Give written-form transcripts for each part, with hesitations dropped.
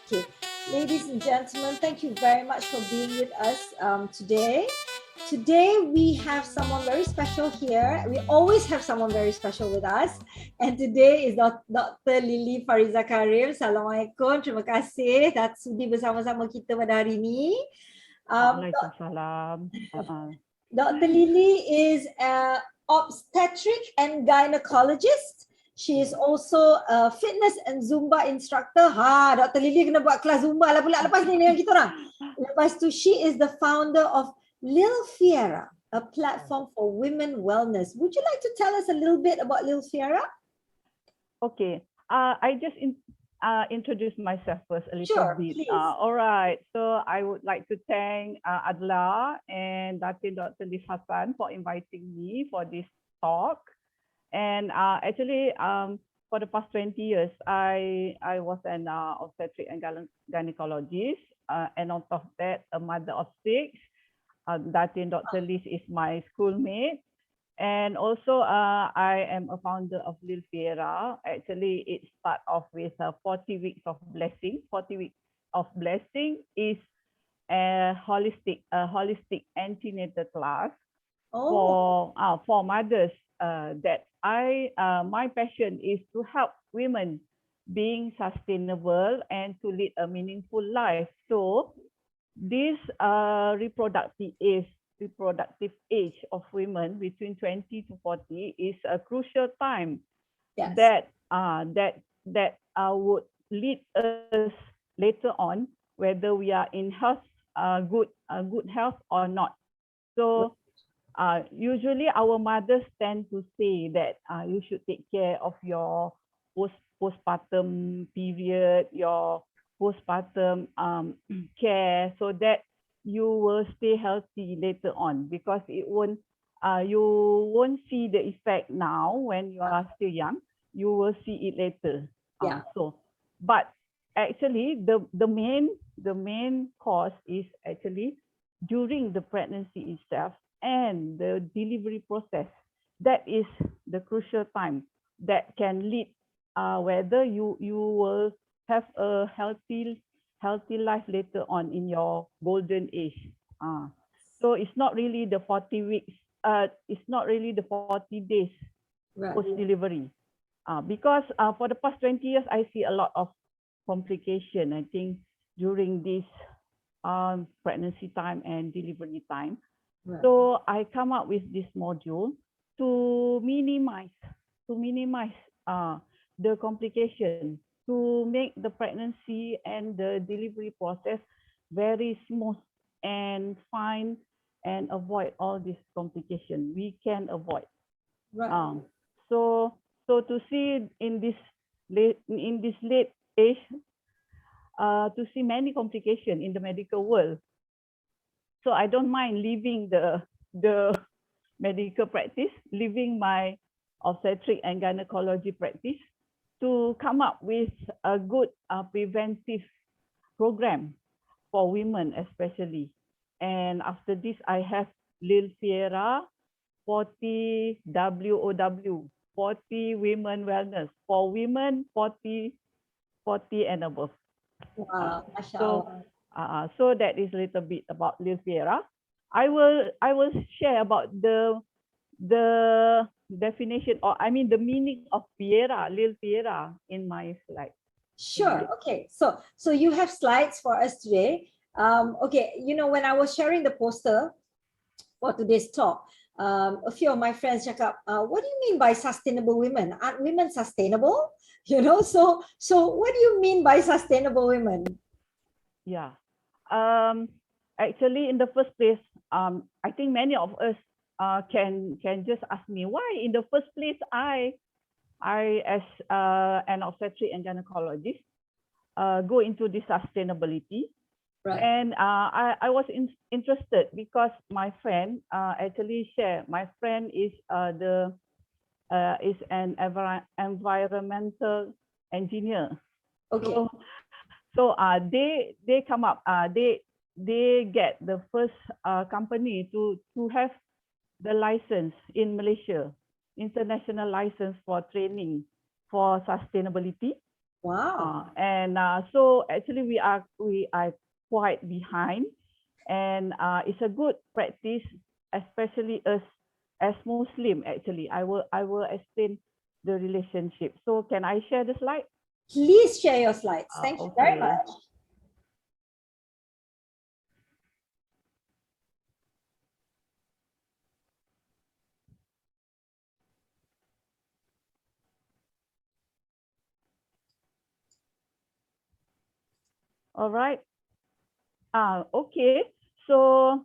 Okay, ladies and gentlemen, thank you very much for being with us today. Today we have someone very special here. We always have someone very special with us. And today is Dr. Lily Fariza Karim. Assalamualaikum. Terima kasih dah sudi bersama-sama kita pada hari ini. Waalaikumsalam. Dr. Lily is an obstetric and gynecologist. She is also a fitness and Zumba instructor. Dr. Lily kena buat kelas Zumba lah pula lepas ni dengan kita orang. Lepas tu, she is the founder of Lil Fiera, a platform for women wellness. Would you like to tell us a little bit about Lil Fiera? Okay, I just introduce myself first a little bit. Please. All right, so I would like to thank Adla and Dr. Liz Hassan for inviting me for this talk. And actually, for the past 20 years, I was an obstetric and gynecologist, and on top of that, a mother of 6. Dr. Liz is my schoolmate. And also, I am a founder of Lil Fiera. Actually, it starts off with 40 weeks of blessing. 40 weeks of blessing is a holistic antenatal class for mothers. That my passion is to help women being sustainable and to lead a meaningful life. So this reproductive age of women between 20 to 40 is a crucial time. Yes. that would lead us later on whether we are in health, good health or not. So usually our mothers tend to say that you should take care of your postpartum period, your postpartum care, so that you will stay healthy later on, because it won't you won't see the effect now when you are still young. You will see it later. Yeah. But actually the main cause is actually during the pregnancy itself and the delivery process. That is the crucial time that can lead whether you will have a healthy life later on in your golden age. So it's not really the 40 weeks. It's not really the 40 days post delivery. Because for the past 20 years, I see a lot of complication, I think, during this pregnancy time and delivery time. So I come up with this module to minimize the complication, to make the pregnancy and the delivery process very smooth and fine and avoid all this complication. We can avoid. So to see in this late age, to see many complications in the medical world. So I don't mind leaving the medical practice, leaving my obstetric and gynecology practice to come up with a good preventive program for women especially. And after this, I have Lil Fiera 40 WOW, 40 women wellness, for women 40 and above. Wow, so that is a little bit about Lil Fiera. I will share about the definition, or I mean the meaning of Fiera, Lil Fiera, in my slide. Sure. Okay. So you have slides for us today. Okay. You know, when I was sharing the poster for today's talk, a few of my friends check up. What do you mean by sustainable women? Aren't women sustainable? You know. So what do you mean by sustainable women? Yeah. Actually, in the first place, I think many of us can just ask me why in the first place I as an obstetric and gynecologist go into this sustainability. And I was interested because my friend actually shared. My friend is an environmental engineer. Okay. So they come up. They get the first company to have the license in Malaysia, international license for training for sustainability. Wow. And so actually we are quite behind, and it's a good practice, especially as Muslim. Actually, I will explain the relationship. So can I share the slide? Please share your slides. Thank you very Okay. much. All right. Okay. So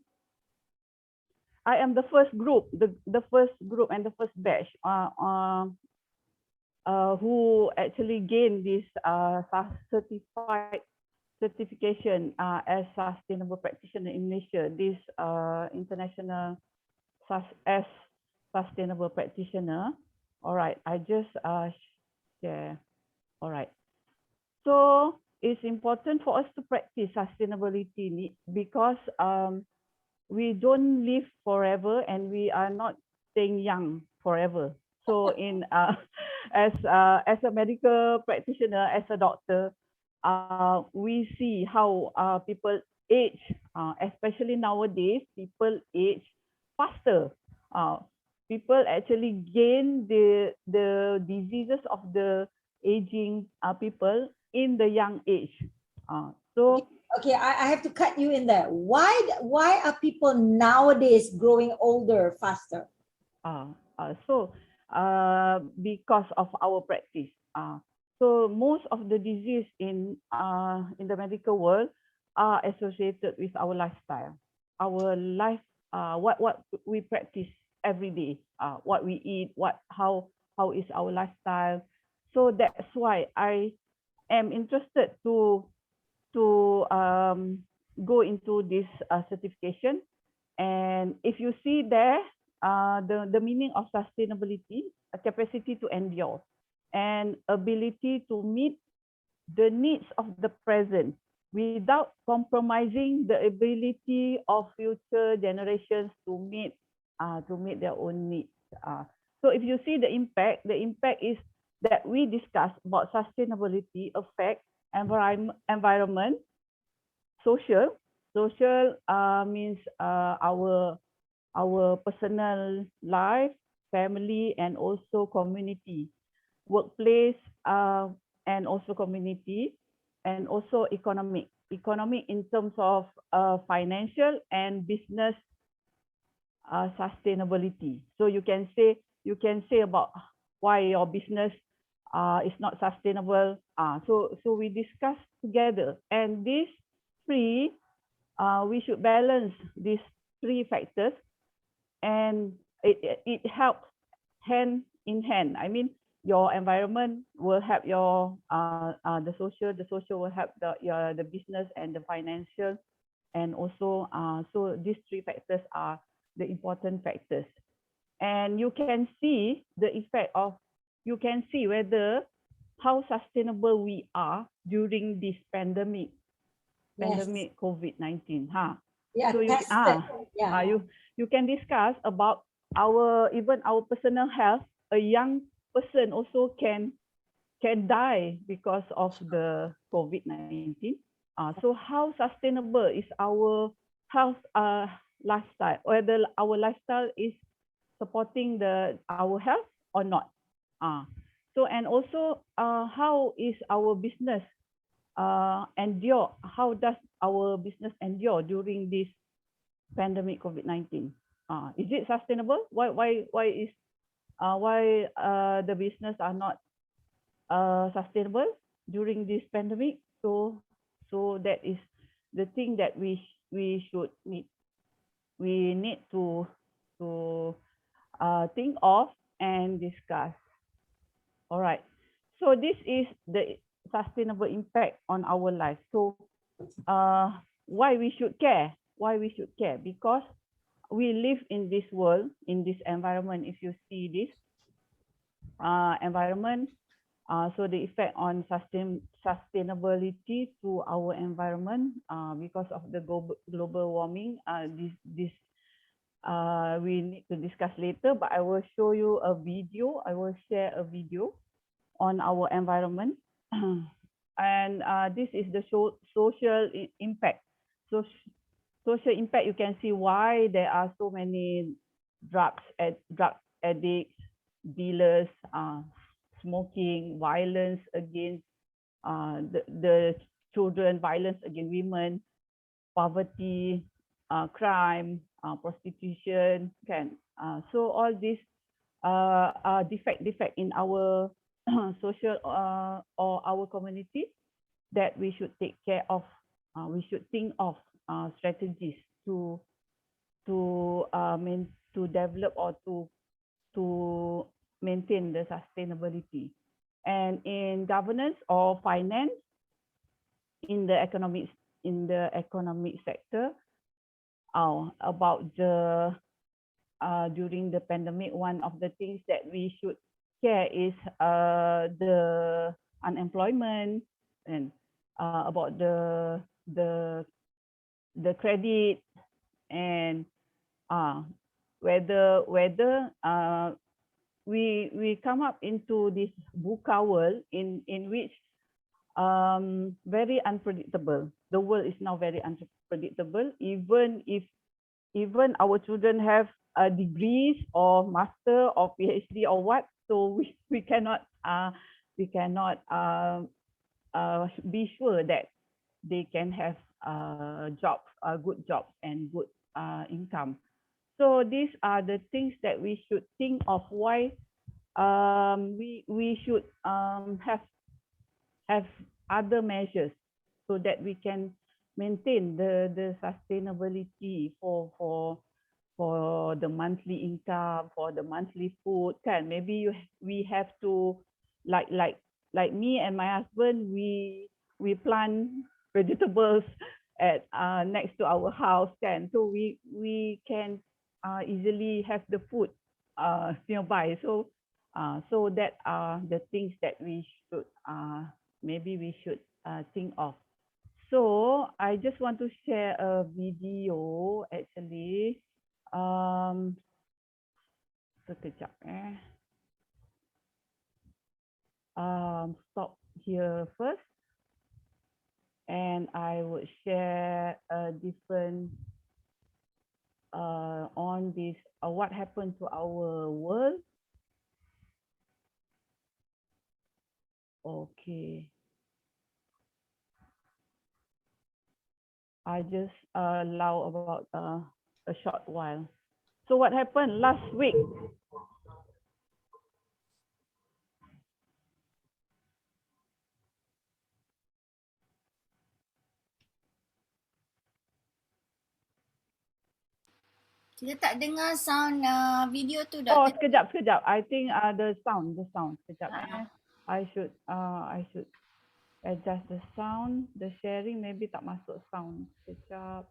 I am the first group, the first group and the first batch who actually gained this certified certification as sustainable practitioner in Malaysia. This international as sustainable practitioner. All right, I just share. All right. So it's important for us to practice sustainability because we don't live forever and we are not staying young forever. So in as a medical practitioner, as a doctor, we see how people age, especially nowadays, people age faster. Uh, People actually gain the diseases of the aging people in the young age. So Okay, I have to cut you in there. Why are people nowadays growing older faster? So because of our practice. So most of the disease in the medical world are associated with our lifestyle, our life, what we practice every day, what we eat, how is our lifestyle. So that's why I am interested to go into this certification. And if you see there, the meaning of sustainability, a capacity to endure and ability to meet the needs of the present without compromising the ability of future generations to meet their own needs. So if you see the impact is that we discuss about sustainability affect environment, social means our personal life, family, and also community, workplace, and also community, and also economic. Economic in terms of financial and business sustainability. So you can say about why your business is not sustainable. So we discuss together, and these three we should balance these three factors, and it helps hand in hand. I mean, your environment will help your the social will help the business and the financial, and also so these three factors are the important factors. And you can see the effect of, you can see whether how sustainable we are during this Yes. COVID-19. Yeah, So tested. Yeah. you can discuss about our even our personal health. A young person also can die because of the COVID-19. So how sustainable is our health lifestyle? Whether our lifestyle is supporting our health or not? So and also how is our business endure? How does our business endure during this pandemic COVID-19? Is it sustainable? Why is the business are not sustainable during this pandemic? So that is the thing that we should need. We need to think of and discuss. All right. So this is the sustainable impact on our life. So why we should care? Why we should care? Because we live in this world, in this environment. If you see this environment, so the effect on sustainability to our environment because of the global warming, this we need to discuss later, but I will show you a video. I will share a video on our environment and this is the social impact. So social impact, you can see why there are so many drug addicts, dealers, smoking, violence against the children, violence against women, poverty, crime, prostitution, so all these defect in our social or our community that we should take care of. We should think of strategies to develop or to maintain the sustainability. And in governance or finance, in the economic sector, about the during the pandemic, one of the things that we should care is the unemployment, and about the credit, and whether we come up into this VUCA world in which very unpredictable. The world is now very unpredictable. Even our children have degrees or master or PhD or what, so we cannot be sure that they can have jobs, good jobs and good income. So these are the things that we should think of, why we should have other measures so that we can maintain the sustainability for the monthly income, for the monthly food. Maybe we have to, like me and my husband, we plant vegetables at next to our house, so we can easily have the food nearby. So that are the things that we should maybe we should think of. So I just want to share a video actually. Sekejap stop here first, and I would share a different on this what happened to our world. Okay. I just allow about a short while. So what happened last week? Kita tak dengar sound video tu, Oh, Dr. sekejap. I think the sound. Sekejap. I should adjust the sound. The sharing maybe tak masuk sound. Sekejap.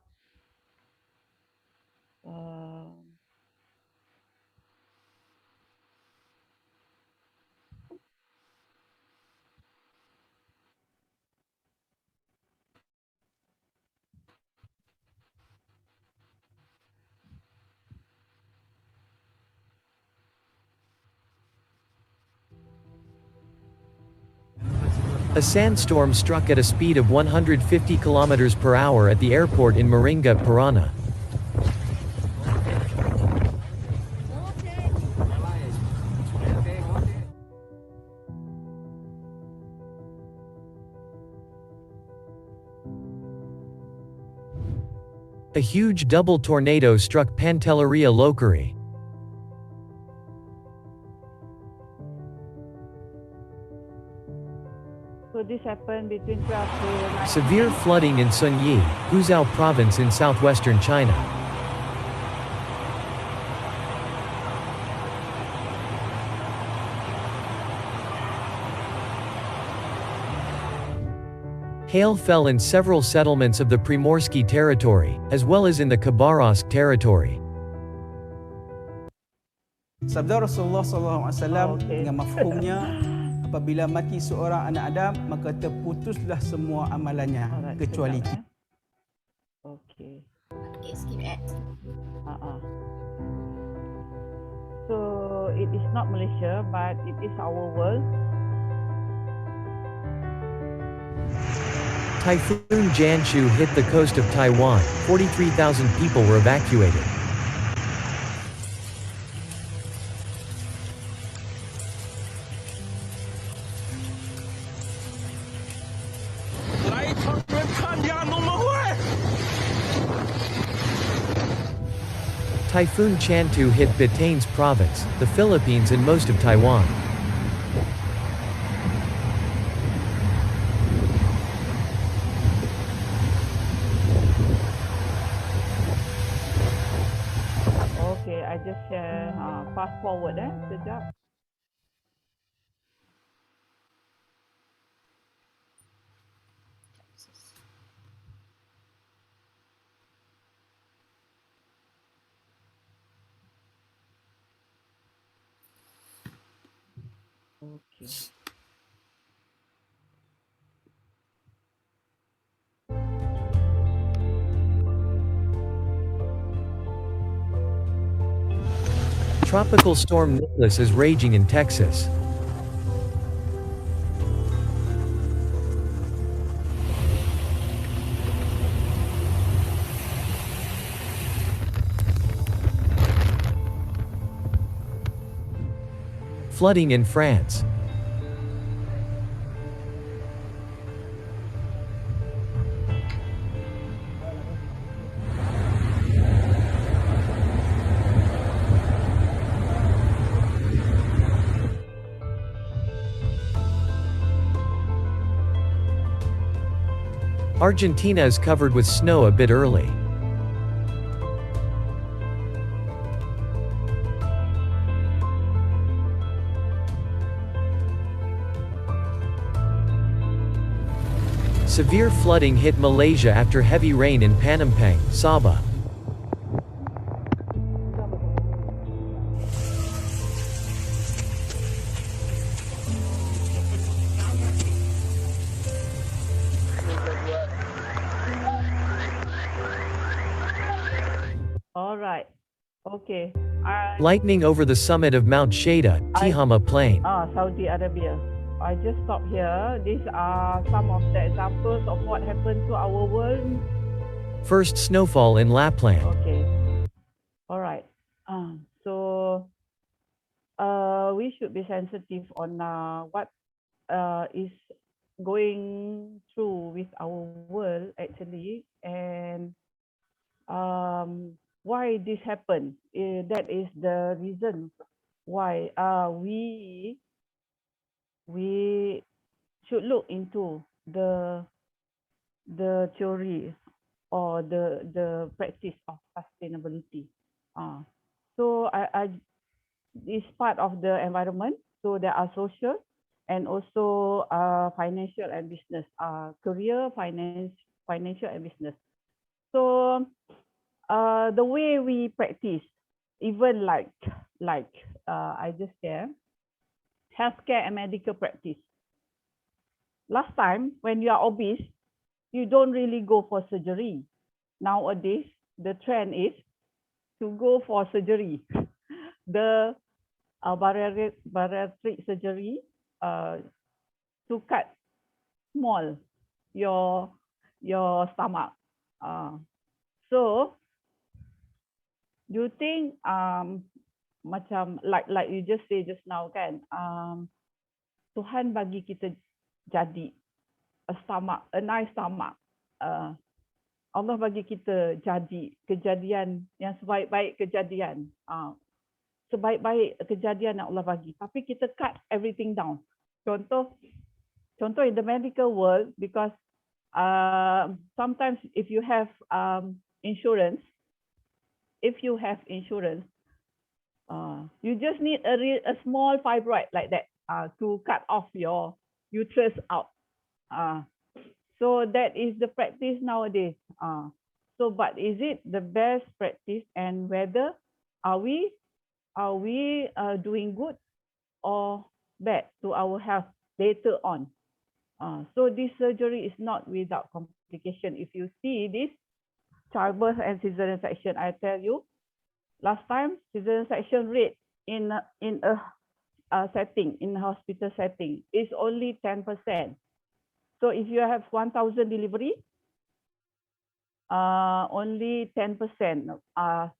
A sandstorm struck at a speed of 150 kilometers per hour at the airport in Maringga, Parana. A huge double tornado struck Pantelleria Lockery. So this happened between 12 to 19. Severe flooding in Sunyi, Huzhou province in southwestern China. Hail fell in several settlements of the Primorsky territory, as well as in the Khabarovsk territory. Sabda Rasulullah SAW dengan mafhumnya, apabila mati seorang anak Adam, maka terputuslah semua amalannya kecuali kita. Okay. Okay, skip ads. So it is not Malaysia, but it is our world. Typhoon Janshu hit the coast of Taiwan. 43,000 people were evacuated. Typhoon Chantu hit Batanes province, the Philippines and most of Taiwan. Okay, I just share fast forward sekejap. Okay. Tropical storm Nicholas is raging in Texas. Flooding in France. Argentina is covered with snow a bit early. Severe flooding hit Malaysia after heavy rain in Penampang, Sabah. All right. Okay. Lightning over the summit of Mount Shada, Tihama Plain. Saudi Arabia. I just stop here. These are some of the examples of what happened to our world. First snowfall in Lapland. Okay. All right. So we should be sensitive on what is going through with our world actually, and why this happened. That is the reason why we should look into the theory or the practice of sustainability. So I is part of the environment. So there are social and also financial and business, career, financial and business. So the way we practice, even like I just share, healthcare and medical practice. Last time, when you are obese, you don't really go for surgery. Nowadays, the trend is to go for surgery. The bariatric surgery to cut small your stomach. So, do you think macam like you just say just now kan, Tuhan bagi kita jadi a nice stomach. Allah bagi kita jadi kejadian yang sebaik-baik kejadian. Sebaik-baik kejadian yang Allah bagi. Tapi kita cut everything down. Contoh in the medical world, because sometimes if you have insurance, you just need a small fibroid like that to cut off your uterus out. So that is the practice nowadays. So, but is it the best practice, and whether are we doing good or bad to our health later on? So this surgery is not without complication. If you see this childbirth and cesarean section, I tell you, last time cesarean section rate in a setting, in a hospital setting, is only 10%. So if you have 1,000 delivery, only 10% are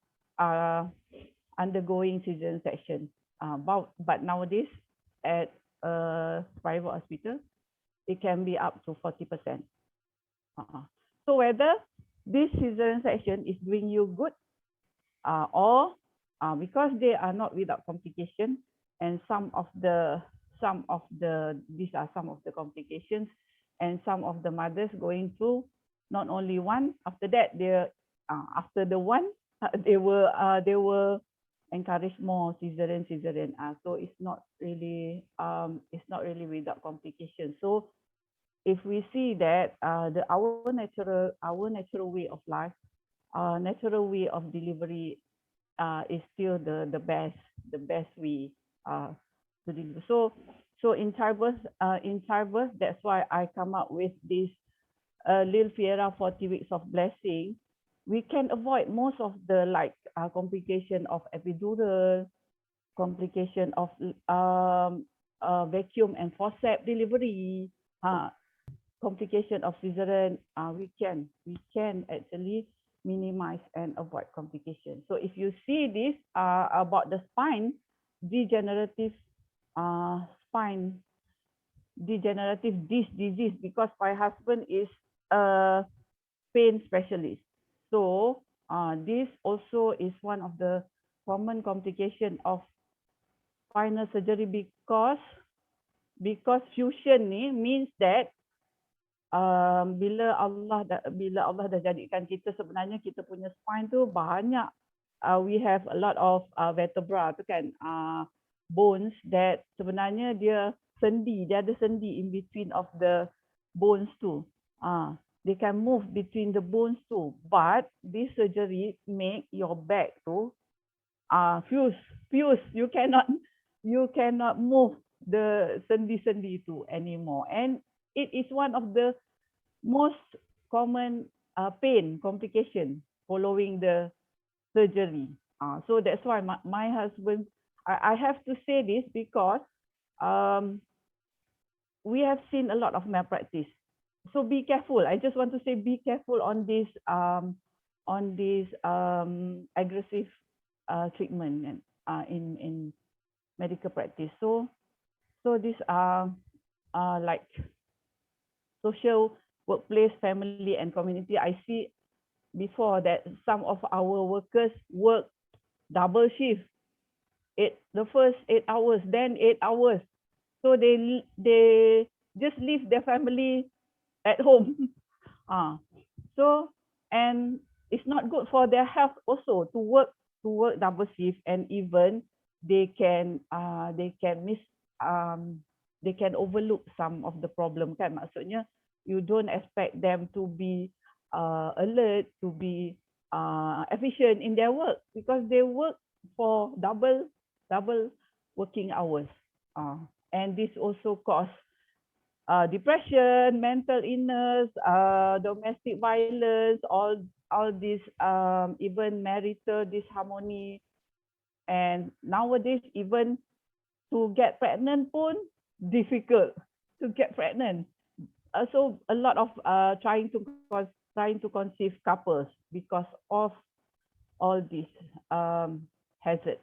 undergoing cesarean section. But nowadays at a private hospital, it can be up to 40%. So whether this cesarean section is doing you good or because they are not without complication, and these are some of the complications, and some of the mothers going through not only one. After that, after the one, they were encouraged more cesarean. So it's not really without complications. So if we see that our natural way of life, natural way of delivery is still the best way to deliver. So in childbirth, that's why I come up with this Lil Fiera 40 weeks of blessing. We can avoid most of the complication of epidural, complication of vacuum and forceps delivery, complication of cesarean. We can actually minimize and avoid complications. So if you see this about the spine, degenerative disc disease, because my husband is a pain specialist. So this also is one of the common complication of spinal surgery, because fusion means that bila Allah dah jadikan kita, sebenarnya kita punya spine tu banyak, we have a lot of vertebra tu kan, bones that sebenarnya dia ada sendi in between of the bones tu. They can move between the bones too, but this surgery make your back tu fuse. You cannot move the sendi tu anymore, and it is one of the most common pain complication following the surgery. So that's why my husband, I have to say this because we have seen a lot of malpractice. So be careful. I just want to say be careful on this aggressive treatment in medical practice. So these are like social, workplace, family, and community. I see before that some of our workers work double shift. The first 8 hours, then 8 hours. So they just leave their family at home. So, and it's not good for their health also to work double shift, and even they can overlook some of the problem kan. Maksudnya you don't expect them to be alert, to be efficient in their work, because they work for double working hours, and this also cause depression, mental illness, domestic violence, all these, even marital disharmony, and nowadays even to get pregnant pun difficult to get pregnant. So a lot of trying to conceive couples because of all these hazards.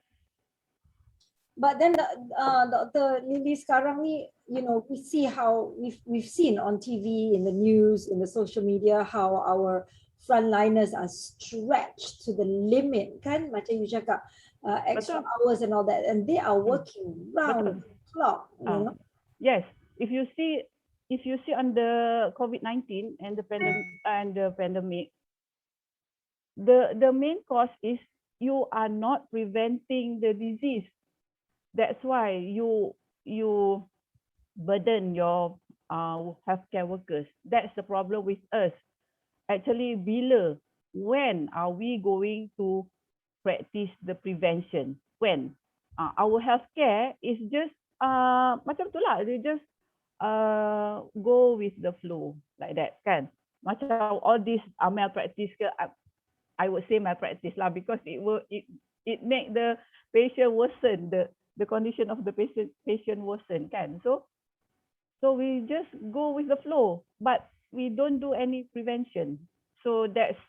But then, Dr. Lily, sekarang ni, we see how we've seen on TV, in the news, in the social media, how our frontliners are stretched to the limit, kan? Macam you cakap, extra hours and all that, and they are working round the clock. You know? Yes, if you see on the COVID-19 and the pandemic, the main cause is you are not preventing the disease. That's why you burden your healthcare workers. That's the problem with us. Actually, when are we going to practice the prevention? When our healthcare is just macam tu lah, they just go with the flow like that kan. Macam all this malpractice ke, I would say malpractice lah, because it make the patient worsen, the condition of the patient worsen kan. So So we just go with the flow, but we don't do any prevention. So that's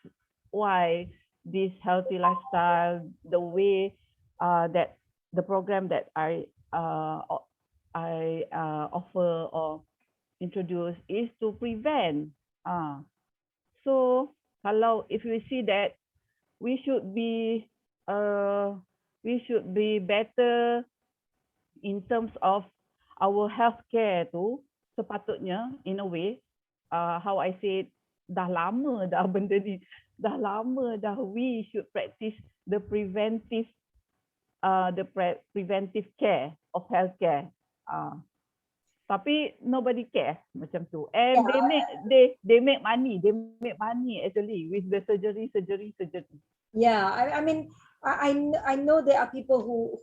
why this healthy lifestyle, the way that the program that I offer or introduce is to prevent. So kalau if we see that we should be uh, better in terms of our healthcare tu, sepatutnya in a way how I say dah lama dah benda ni, dah lama dah we should practice the preventive preventive care of healthcare. Tapi nobody care macam tu, and they make money actually with the surgery. Yeah, I mean, I know there are people who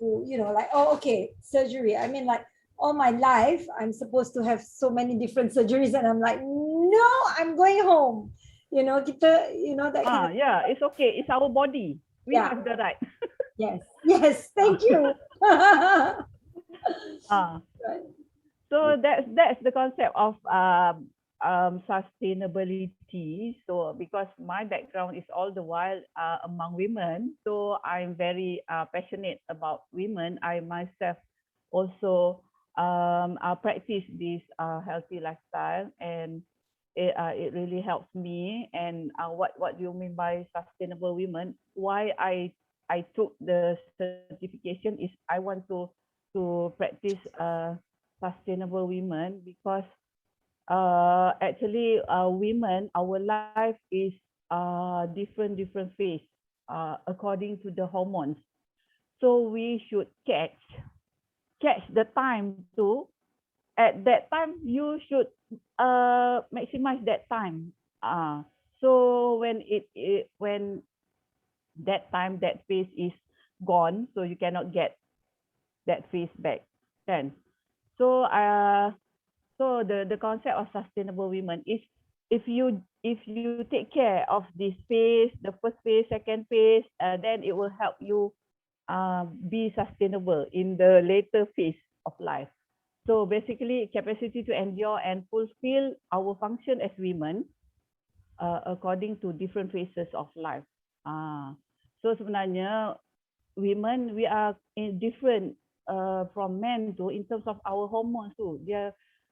like, oh, okay, surgery. I mean, like, all my life I'm supposed to have so many different surgeries, and I'm like, no, I'm going home. Kita, that kind of, yeah, it's okay, it's our body, we have the right. yes, thank you. Right. So that's the concept of sustainability. So because my background is all the while among women, so I'm very passionate about women. I myself also practice this healthy lifestyle, and it really helps me. And what do you mean by sustainable women? Why I took the certification is I want to practice sustainable women, because actually women, our life is different phase according to the hormones. So we should catch the time to, at that time you should maximize that time. So when when that time, that phase is gone, so you cannot get that phase back then. So so the concept of sustainable women is, if you take care of this phase, the first phase, second phase, then it will help you be sustainable in the later phase of life. So basically, capacity to endure and fulfill our function as women according to different phases of life. So sebenarnya women, we are in different from men too, in terms of our hormones too.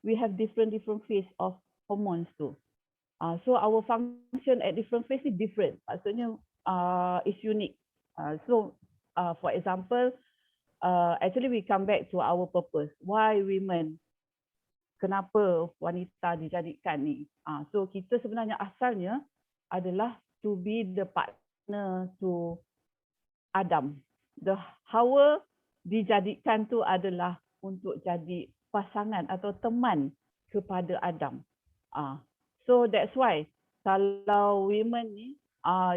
We have different phase of hormones too. So our function at different phase is different. Maksudnya is unique. So for example, actually we come back to our purpose. Why women? Kenapa wanita dijadikan ni? So kita sebenarnya asalnya adalah to be the partner to Adam. The Hawa dijadikan tu adalah untuk jadi pasangan atau teman kepada Adam. So that's why kalau women ni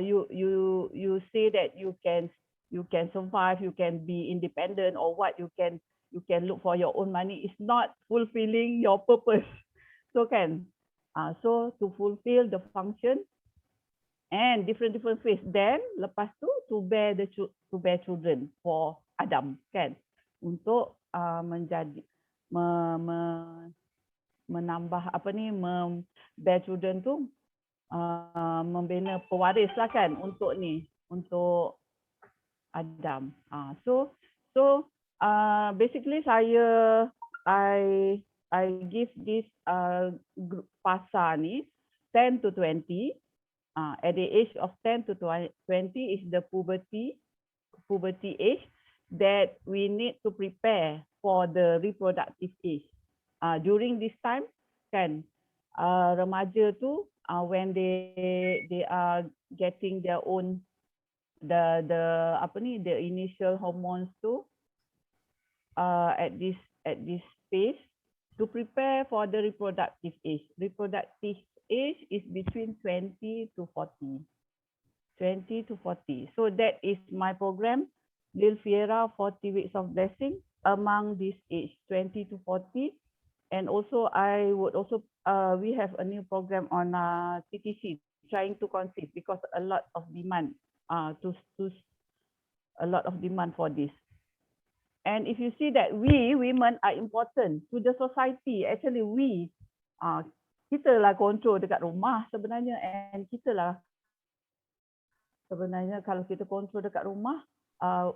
you say that you can survive, you can be independent, or what, you can look for your own money, is not fulfilling your purpose. So so to fulfill the function and different phase, then lepas tu to bear children for Adam, kan, untuk menjadi menambah apa ni, bear children tu membina pewaris lah kan, untuk Adam. So basically I give this fasa ni 10 to 20. At the age of 10 to 20 is the puberty age that we need to prepare for the reproductive age. During this time kan, remaja tu when they are getting their own the initial hormones tu at this phase, to prepare for the reproductive age. Reproductive age is between 20 to 40. So that is my program, Lil Fiera 40 Weeks of Blessing, among this age 20 to 40. And also I would also we have a new program on TTC, trying to conceive, because a lot of demand a lot of demand for this. And if you see that we women are important to the society, actually we kita lah control dekat rumah sebenarnya, and kita lah sebenarnya kalau kita control dekat rumah,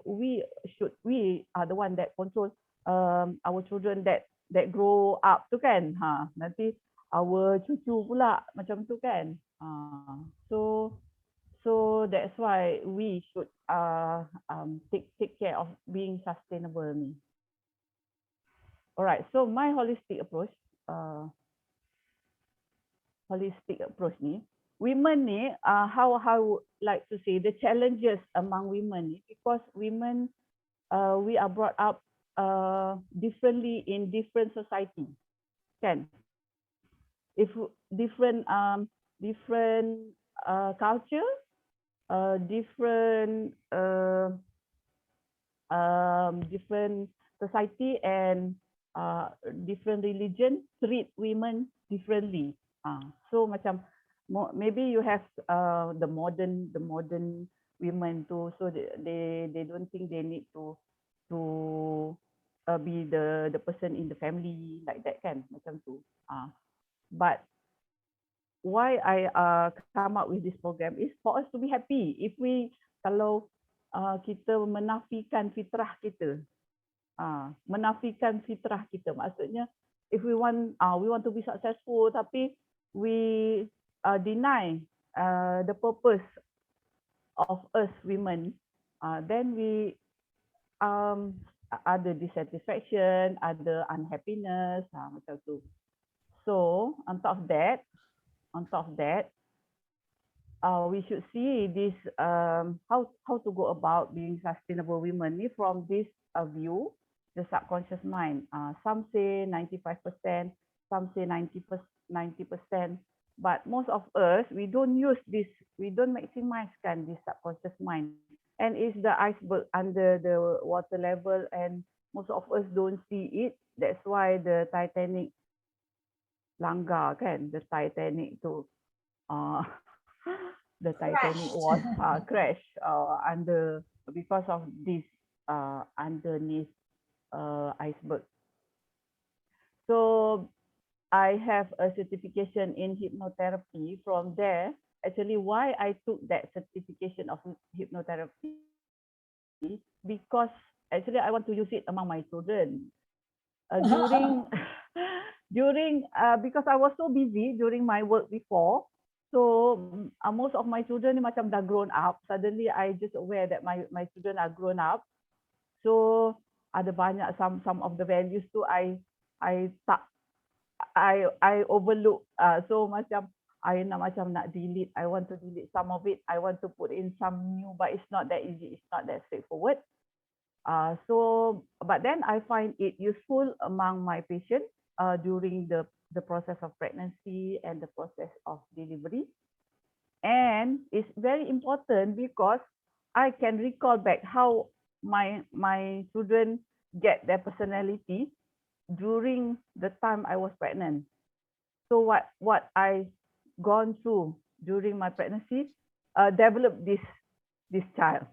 we are the one that control our children that grow up tu kan. Nanti our cucu pula macam tu kan. So that's why we should take care of being sustainable ni. Alright, so my holistic approach ni, women ni, how like to say the challenges among women ni, because women we are brought up differently in different society, kan? If different culture, different society and different religion treat women differently. So macam maybe you have the modern women too, so they don't think they need to be the person in the family like that kan, macam tu. But why I come up with this program is for us to be happy. If we kalau kita menafikan fitrah kita, maksudnya if we want to be successful tapi we deny the purpose of us women, then we ada dissatisfaction, ada unhappiness, macam tu. So on top of that, we should see this how to go about being sustainable women from this view, the subconscious mind. Some say 95%, some say 90%, but most of us, we don't use this, we don't maximize this subconscious mind, and it's the iceberg under the water level, and most of us don't see it. That's why the Titanic langgar kan, the Titanic tu the Titanic was crash under because of this underneath iceberg. So I have a certification in hypnotherapy. From there, actually why I took that certification of hypnotherapy, because actually I want to use it among my children. During because I was so busy during my work before, so most of my children ni macam dah grown up. Suddenly I just aware that my children are grown up. So ada banyak some of the values tu I overlook. So macam I nak delete. I want to delete some of it. I want to put in some new, but it's not that easy. It's not that straightforward. So but then I find it useful among my patients during the process of pregnancy and the process of delivery. And it's very important because I can recall back how my children get their personality during the time I was pregnant. So what I gone through during my pregnancy developed this child.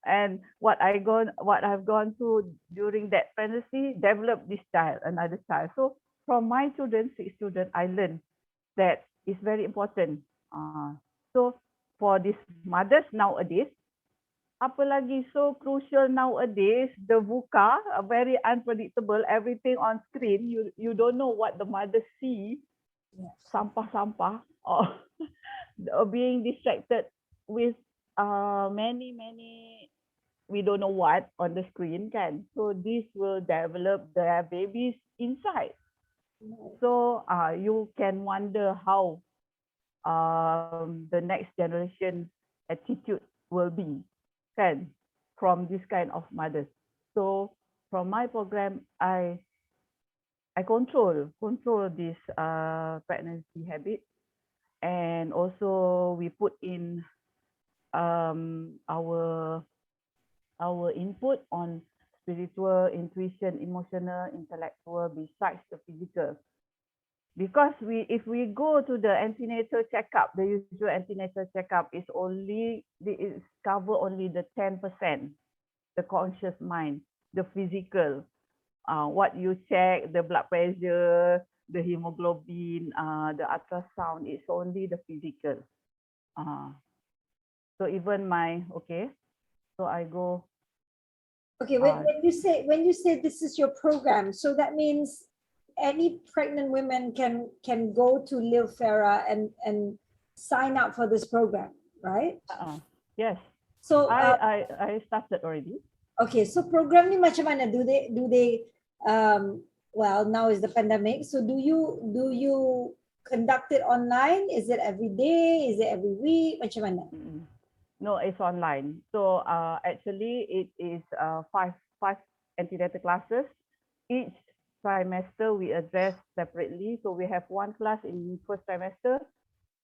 And what I've gone through during that pregnancy developed this child, another child. So from my children, 6 children, I learned that it's very important. So for these mothers nowadays, apalagi so crucial nowadays, the VUCA, very unpredictable, everything on screen. You don't know what the mothers see, sampah-sampah, or being distracted with many we don't know what on the screen kan. So this will develop their babies inside. So you can wonder how the next generation attitude will be kan, from this kind of mothers. So from my program, I control this pregnancy habit, and also we put in our input on spiritual, intuition, emotional, intellectual, besides the physical. Because if we go to the antenatal checkup, the usual antenatal checkup is cover only the 10%, the conscious mind. the physical. What you check, the blood pressure, the hemoglobin, the ultrasound, it's only the physical. So even so I go. Okay, when you say this is your program, so that means any pregnant women can go to Livfera and sign up for this program, right? Yes. So I started already. Okay, so program ni macam mana? Do they well, now is the pandemic, so do you conduct it online? Is it every day? Is it every week? Macam mana? No, it's online. So actually it is five antenatal classes. Each trimester we address separately. So we have one class in first trimester,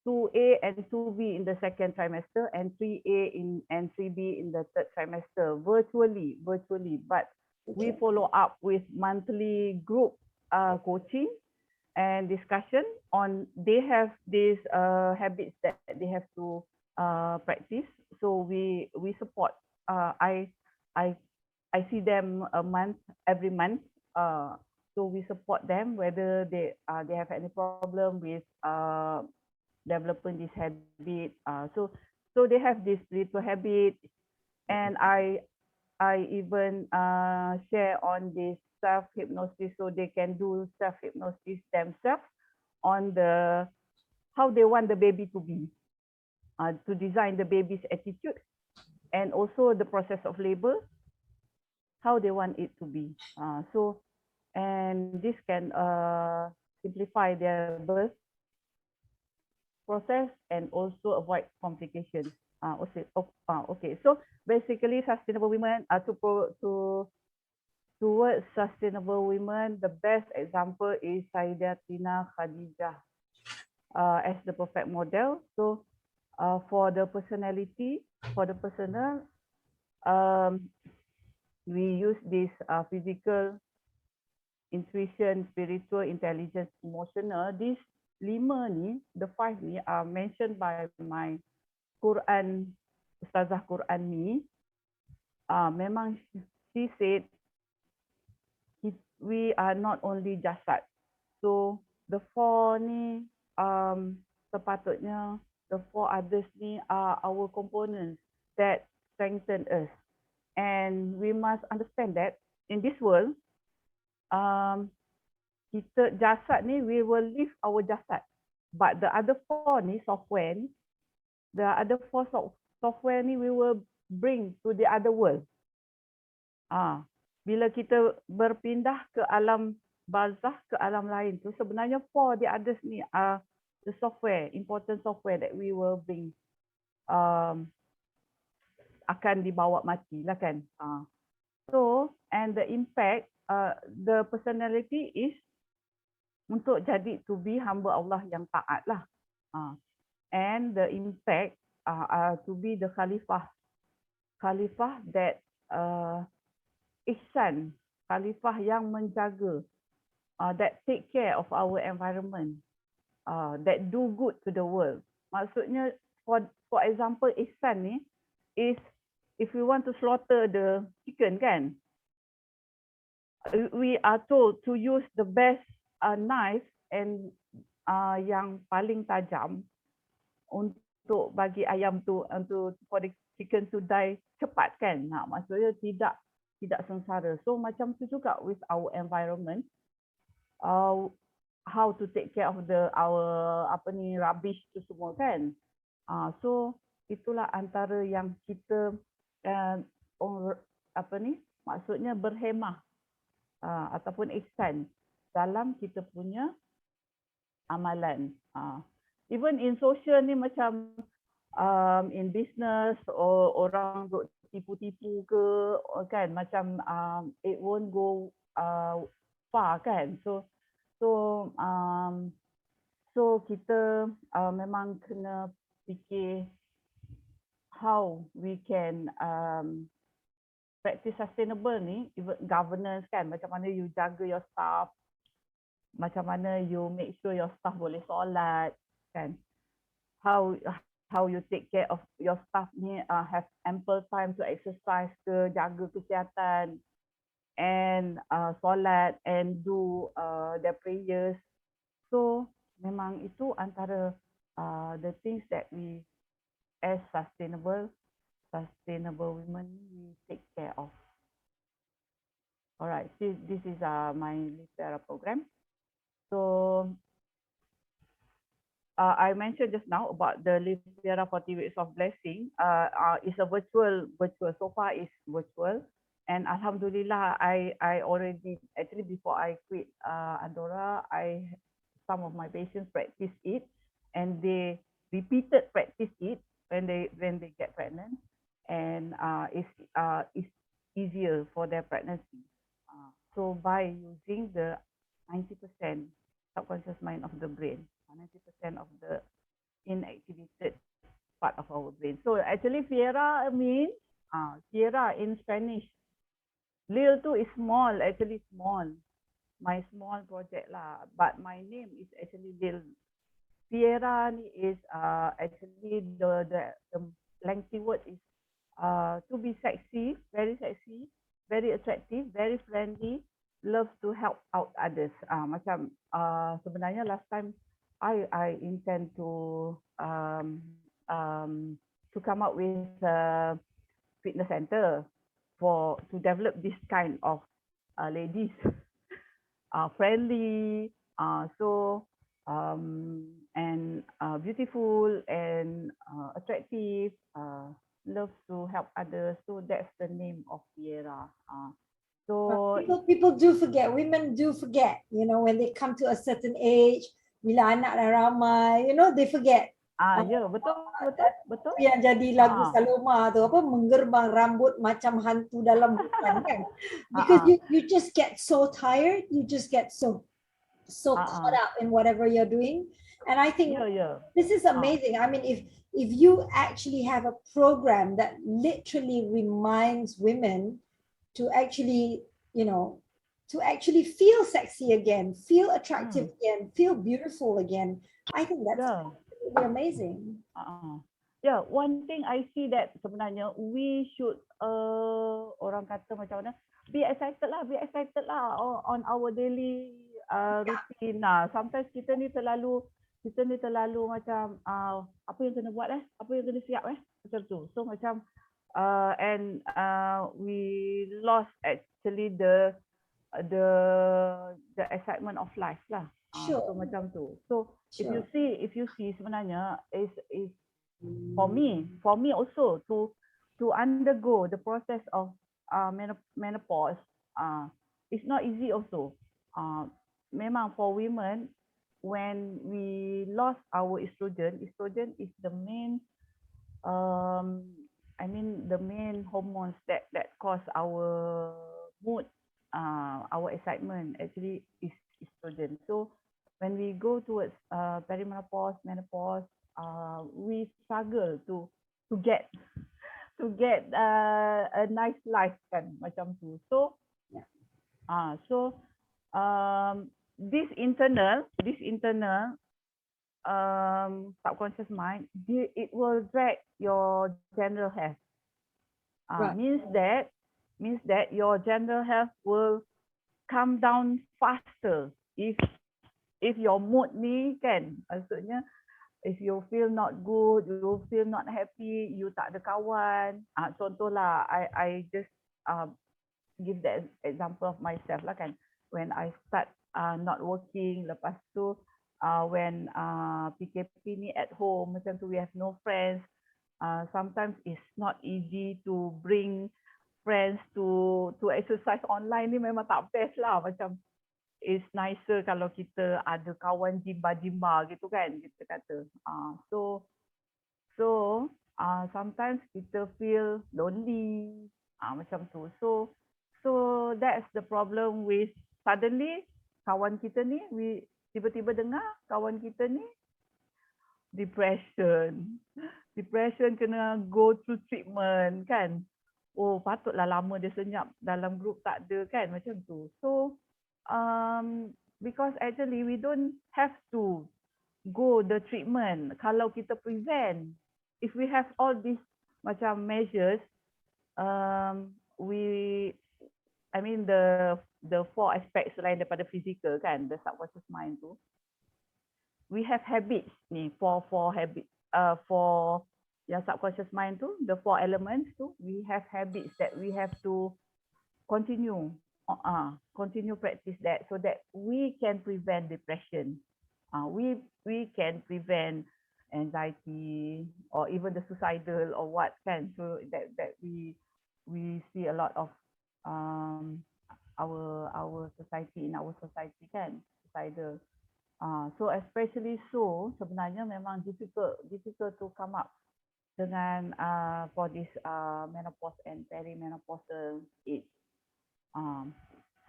2A and 2B in the second trimester, and 3A and 3B in the third trimester, virtually. But we follow up with monthly group coaching and discussion on. They have these habits that they have to practice. So we support. I see them every month. So we support them whether they have any problem with developing this habit. So they have this spiritual habit, and I even share on this self-hypnosis, so they can do self-hypnosis themselves on the how they want the baby to be, to design the baby's attitude, and also the process of labor, how they want it to be. And this can simplify their birth process and also avoid complications. Okay. So basically, sustainable women towards sustainable women, the best example is Sayyidatina Khadijah as the perfect model. So for the personality, for the personal, we use this physical, intuition, spiritual, intelligence, emotional. These 5 ni, the 5 ni are mentioned by my Quran, Ustazah Quran ni. Memang she said we are not only jasad. So the 4 ni sepatutnya the 4 others ni are our components that strengthen us. And we must understand that in this world, kita jasad ni, we will leave our jasad. But the other 4 ni, software ni, the other 4 software ni, we will bring to the other world. Bila kita berpindah ke alam barzah, ke alam lain tu, sebenarnya 4 the others ni are the software, important software that we will bring. Akan dibawa mati lah kan. So, and the impact, the personality is untuk jadi to be hamba Allah yang taat lah. And the impact to be the khalifah that ihsan, khalifah yang menjaga, that take care of our environment, that do good to the world. Maksudnya, for example, ihsan ni is if we want to slaughter the chicken kan, we are told to use the best knife and yang paling tajam untuk bagi ayam tu, untuk for the chicken to die cepat kan. Maksudnya tidak sengsara. So macam tu juga with our environment, how to take care of our rubbish tu semua kan. So itulah antara yang kita maksudnya berhemah ataupun ihsan dalam kita punya amalan. Even in social ni macam in business, orang duk tipu-tipu ke kan, macam it won't go far kan. So kita memang kena fikir how we can practice sustainable ni, even governance kan, macam mana you jaga your staff, macam mana you make sure your staff boleh solat kan, how you take care of your staff ni, have ample time to exercise ke, jaga kesihatan, and solat and do their prayers. So memang itu antara the things that we as sustainable women we take care of. All right, this is my Livestream program. So I mentioned just now about the Livestream 40 Weeks of Blessing. It's a virtual. So far it's virtual, and Alhamdulillah, I already actually before I quit Andorra, some of my patients practice it, and they repeated practice it when they get pregnant, and it's easier for their pregnancy. So by using the 90% subconscious mind of the brain, 90% of the inactivated part of our brain. So actually Fiera means Fiera in Spanish. Lil tu is small, actually small. My small project lah, but my name is actually Lil. Fiera is actually the lengthy word is to be sexy, very attractive, very friendly, loves to help out others. Macam sebenarnya last time I intend to come up with a fitness center to develop this kind of ladies, friendly, and beautiful and attractive, loves to help others. So that's the name of Fiera. So people do forget, women do forget, you know, when they come to a certain age, bila anak dah ramai, you know, they forget. Ya, betul. Yang jadi lagu Saloma tu apa, menggerbang rambut macam hantu dalam hutan kan. Because you just get so tired, you just get so caught up in whatever you're doing. And I think this is amazing. I mean, if you actually have a program that literally reminds women to actually, you know, to actually feel sexy again, feel attractive again, feel beautiful again, I think that's really amazing. Yeah, one thing I see that sebenarnya we should orang kata macam mana, be excited lah on our daily routine lah. Sometimes kita ni terlalu macam apa yang kena buat apa yang kena siap macam tu. So macam and we lost actually the excitement of life lah. So macam tu. So if you see sebenarnya is for me also to undergo the process of menopause, it's not easy also. Memang for women, when we lost our estrogen is the main the main hormones that cause our mood, our excitement actually is estrogen. So when we go towards perimenopause, menopause, we struggle to get a nice life kan, macam tu. So this internal subconscious mind, it will drag your general health. Means that your general health will come down faster if your mood ni kan, maksudnya if you feel not good, you feel not happy, you tak ada kawan. Contohlah, I just give that example of myself lah kan. When I start not working, lepas tu when PKP ni at home, macam tu we have no friends. Sometimes it's not easy to bring friends to exercise online ni, memang tak best lah. Macam it's nicer kalau kita ada kawan jimba gitu kan, kita kata. So sometimes kita feel lonely, macam tu. So that's the problem with suddenly kawan kita ni, we tiba-tiba dengar kawan kita ni depression kena go through treatment kan. Oh, patutlah lama dia senyap dalam group, tak ada kan, macam tu. So because actually we don't have to go the treatment kalau kita prevent. If we have all these macam measures, we I mean the 4 aspects selain daripada physical kan, the subconscious mind tu. We have habits ni, for habits, for yang subconscious mind tu, the 4 elements tu, we have habits that we have to continue practice that so that we can prevent depression. We can prevent anxiety or even the suicidal or what kan. So that we see a lot of our society, in our society kan, suicidal. So especially so sebenarnya memang difficult to come up dengan for this menopause and perimenopausal age.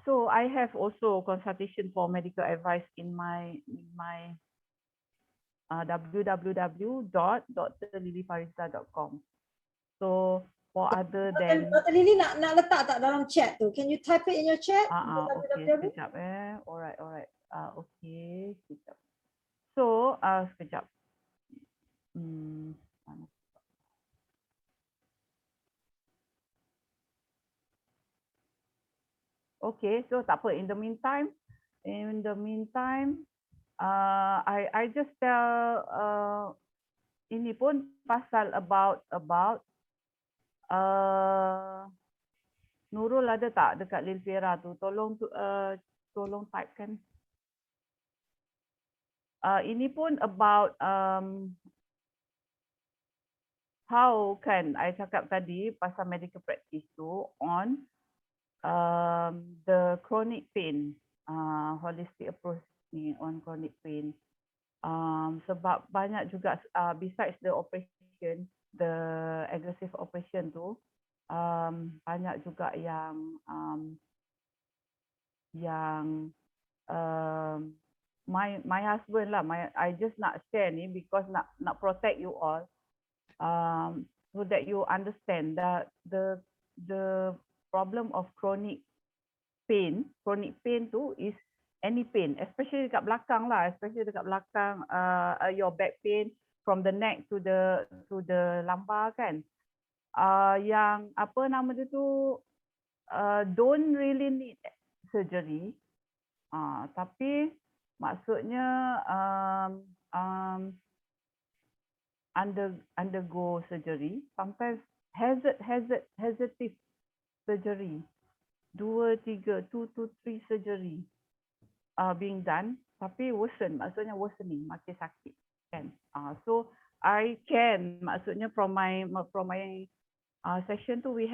So I have also consultation for medical advice in my www.drlilyfariza.com. So for other than Dr. Lily nak letak tak dalam chat tu? Can you type it in your chat? okay, sekejap alright. Okay, sekejap. So sekejap. Okay, so tak apa. In the meantime, I just tell ini pun pasal about Nurul ada tak dekat Lil Fira tu? Tolong typekan. Ini pun about how kan I cakap tadi pasal medical practice tu on the chronic pain, holistic approach ni on chronic pain. Sebab banyak juga besides the operation, the aggressive operation tu, banyak juga yang my husband lah, I just nak share ni because nak protect you all, so that you understand that the problem of chronic pain tu is any pain, especially dekat belakang lah, your back pain from the neck to the lumbar kan. Yang apa nama dia tu, don't really need surgery, tapi maksudnya undergo surgery, sometimes hesitate surgery, 2 to 3 surgery being done, tapi worsen, maksudnya worsening, makin sakit kan. So I can, maksudnya from my session tu we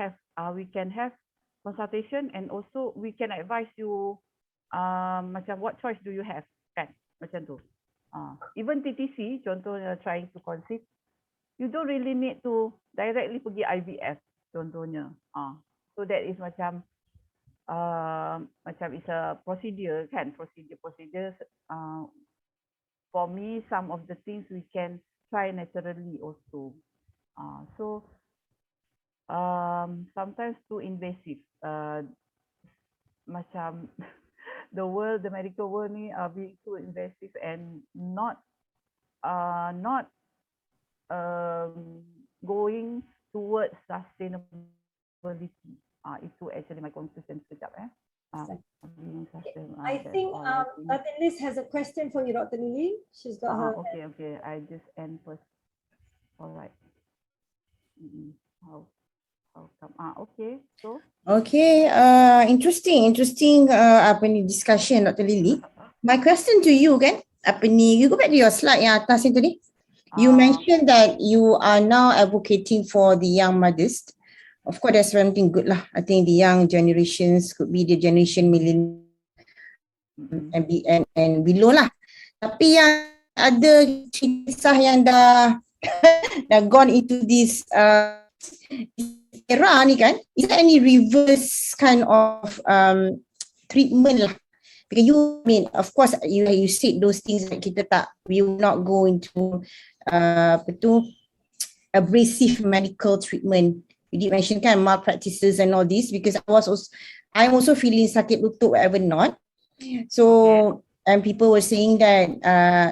can have consultation and also we can advise you macam what choice do you have kan, macam tu. Even TTC contohnya trying to conceive, you don't really need to directly pergi IVF contohnya. So that is macam it's a procedure kan, procedures. For me, some of the things we can try naturally also. So sometimes too invasive. Macam the medical world ni being too invasive and not going towards sustainability. Itu actually my conclusion sekejap I think Dr. Liz has a question for you, Dr. Lily. She's got her. Okay. I just end first. All right. How come? Okay. So. Okay. Interesting. Apa ni discussion, Dr. Lily. My question to you kan, apa ni? You go back to your slide yang atas itu ni. You mentioned that you are now advocating for the young mothers. Of course, that's something good lah. I think the young generations could be the generation millennial and below lah. Tapi yang ada kisah yang dah gone into this era ni kan, is there any reverse kind of treatment lah? Because you mean, of course, you said those things that we will not go into abrasive medical treatment. You did mention kan malpractices and all this, because I'm also feeling sakit lutut whatever not. So and people were saying that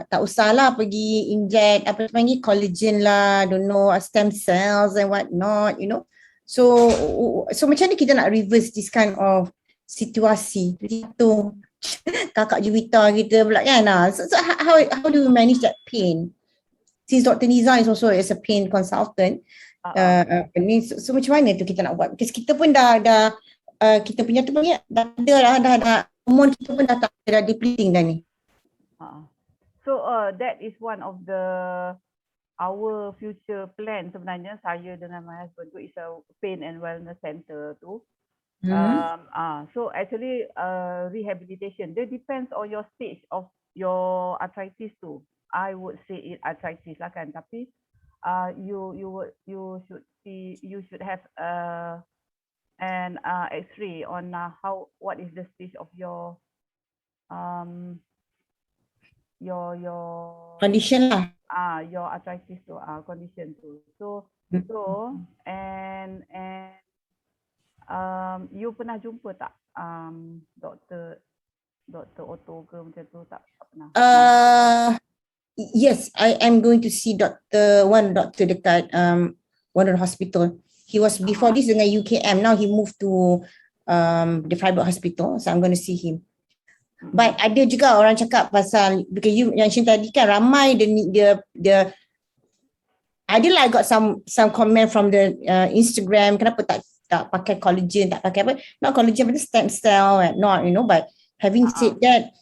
tak usahlah pergi inject apa panggil collagen lah, don't know, stem cells and what not, you know. So macam mana kita nak reverse this kind of situasi itu kakak Juwita kita pula kan. So how do you manage that pain? Since Dr. Niza is also as a pain consultant, so macam mana tu kita nak buat? Because kita pun dah kita punya tu punya dah hormon kita pun dah depleting dah ni. So that is one of our future plan sebenarnya, saya dengan my husband tu is a pain and wellness center tu. So actually rehabilitation, it depends on your stage of your arthritis tu. I would say it arthritis lah kan, tapi you should have an X-ray on what is the stage of your condition lah. Your arthritis tu, condition tu. So and you pernah jumpa tak Dr. Otto ke macam tu tak pernah? Yes, I am going to see doctor dekat one of the hospital. He was before this dengan UKM. Now he moved to the private hospital. So I'm going to see him. But ada juga orang cakap pasal, because you mention tadi kan ramai dia I got some comment from the Instagram, kenapa tak pakai collagen, tak pakai apa, not collagen but stem cell, not, you know. But having said that,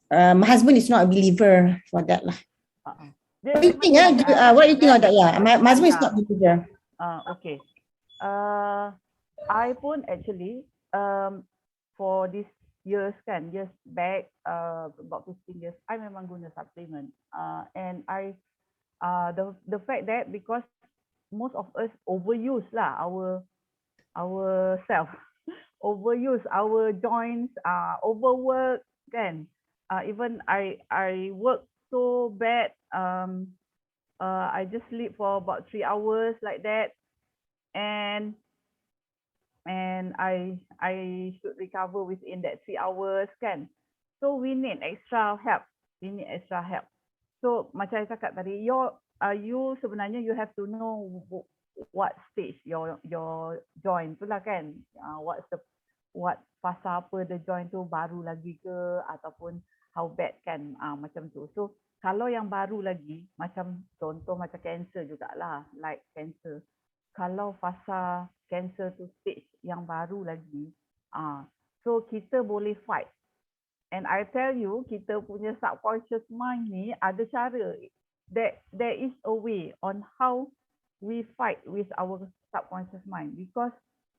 my husband is not a believer for that lah. What do you think? What do you think of that? Yeah, my husband is not a believer. Okay. I pun actually for this years back, about 15 years, I memang guna supplement. And I the fact that because most of us overuse lah our self, overuse our joints, overwork kan. Even I work so bad, I just sleep for about 3 hours like that, and I should recover within that 3 hours kan. So we need extra help. So macam saya cakap tadi, you sebenarnya you have to know what stage your joint tu lah kan. What fasa apa the joint tu, baru lagi ke ataupun how bad kan, macam tu. So kalau yang baru lagi, macam contoh macam cancer jugalah, like cancer. Kalau fasa cancer tu stage yang baru lagi, so kita boleh fight. And I tell you, kita punya subconscious mind ni ada cara. There is a way on how we fight with our subconscious mind, because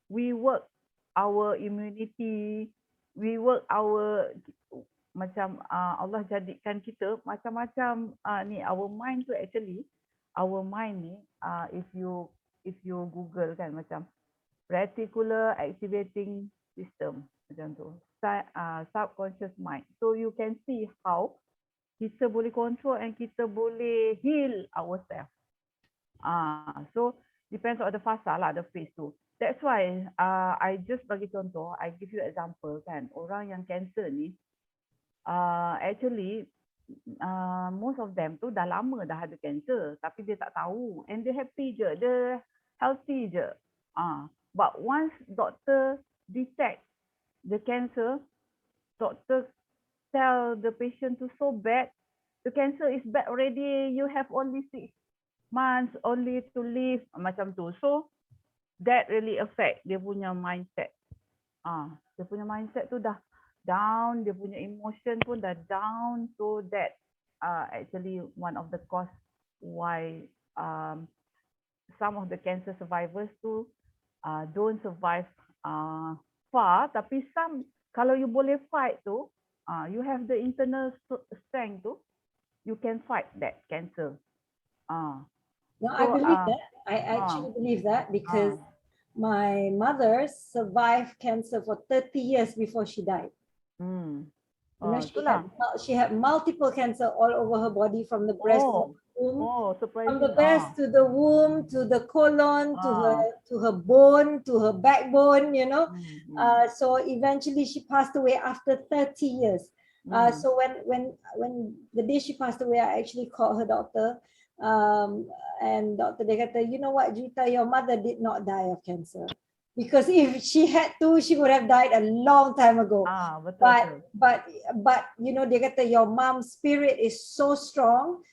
we work our immunity, we work our macam Allah jadikan kita macam-macam ni, our mind tu actually, our mind ni if you Google kan, macam reticular activating system macam tu, subconscious mind. So you can see how kita boleh control and kita boleh heal ourselves. So depends on the fasa lah, the phase tu. That's why I just bagi contoh, I give you example kan, orang yang cancer ni actually most of them tu dah lama dah ada cancer tapi dia tak tahu, and they happy je, dia healthy je. But once doctor detect the cancer, doctor tell the patient to so bad, the cancer is bad already, you have only 6 months only to live, macam tu. So that really affect dia punya mindset. Dia punya mindset tu dah down, dia punya emotion pun dah down. So that actually one of the cause why some of the cancer survivors tu don't survive far, tapi some, kalau you boleh fight tu, you have the internal strength tu, you can fight that cancer. No, I believe that. I actually believe that because my mother survived cancer for 30 years before she died. You know, she had multiple cancer all over her body, from the breast to the womb, from the breast to the womb, to the colon, to her bone, to her backbone, you know. So eventually she passed away after 30 years. So when the day she passed away, I actually called her doctor, and doctor dia kata, you know what, Juwita, your mother did not die of cancer. Because if she had to, she would have died a long time ago. Betul. But you know, dia kata your mom's spirit is so strong.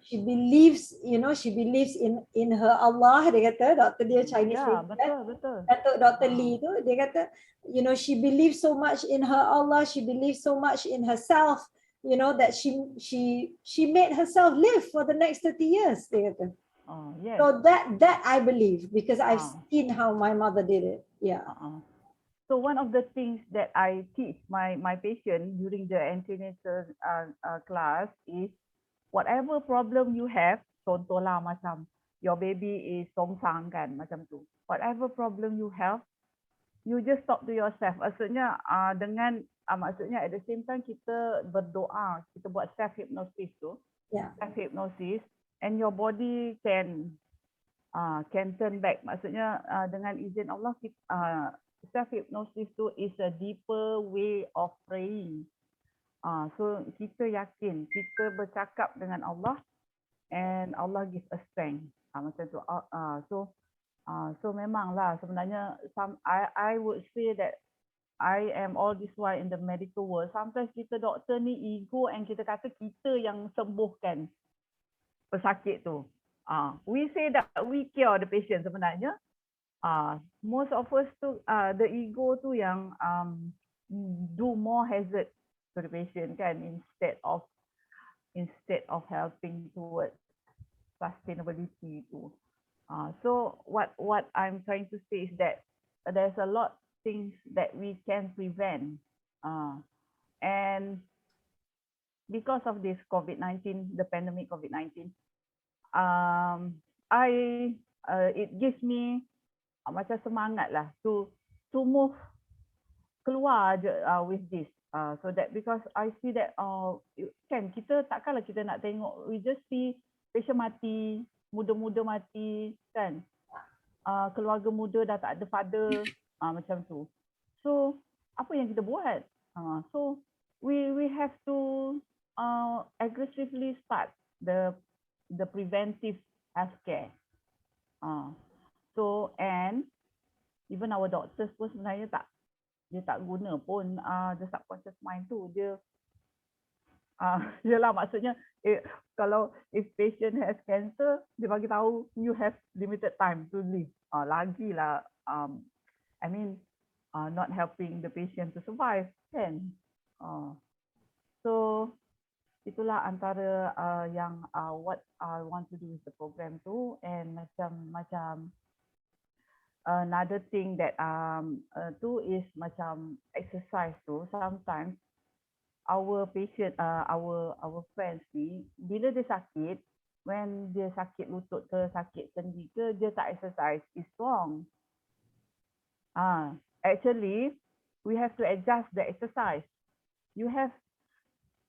She believes, you know, she believes in her Allah. Dia kata, Dr. dia Chinese. Betul. Dr. Lee tu, dia kata, you know, she believes so much in her Allah. She believes so much in herself. You know, that she made herself live for the next 30 years. Dia kata. Yes. So that I believe, because I've seen how my mother did it. Yeah. So one of the things that I teach my patient during the antenatal class is whatever problem you have, contohlah macam your baby is songsang kan, macam tu. Whatever problem you have, you just talk to yourself. Maksudnya maksudnya at the same time kita berdoa, kita buat self hypnosis tu. Yeah. Self hypnosis, and your body can turn back. Maksudnya dengan izin Allah, self hypnosis tu is a deeper way of praying. So kita yakin, kita bercakap dengan Allah, and Allah give us strength. Macam tu. So memanglah sebenarnya I would say that I am all this while in the medical world. Sometimes kita doktor ni ego, and kita kata kita yang sembuhkan pesakit tu. We say that we cure the patient, sebenarnya most of us tu the ego tu yang do more hazard to the patient kan, instead of helping towards sustainability tu. So what I'm trying to say is that there's a lot things that we can prevent, and because of this COVID-19, the pandemic COVID-19, it gives me macam semangat lah to move keluar je with this, so that because I see that kan kita takkanlah kita nak tengok, we just see patient mati, muda-muda mati kan, keluarga muda dah tak ada father, macam tu. So apa yang kita buat? So we have to aggressively start the preventive healthcare. So and even our doctors pun sebenarnya dia tak guna pun the subconscious mind tu. Dia yelah, maksudnya kalau if patient has cancer, dia bagi tahu you have limited time to live. Lagilah I mean not helping the patient to survive kan. So itulah antara yang what I want to do with the program tu. And macam another thing that tu is macam exercise tu. Sometimes our patient, our friends ni, bila dia sakit, when dia sakit lutut ke, sakit sendi ke, dia tak exercise, it's wrong. Actually, we have to adjust the exercise. You have,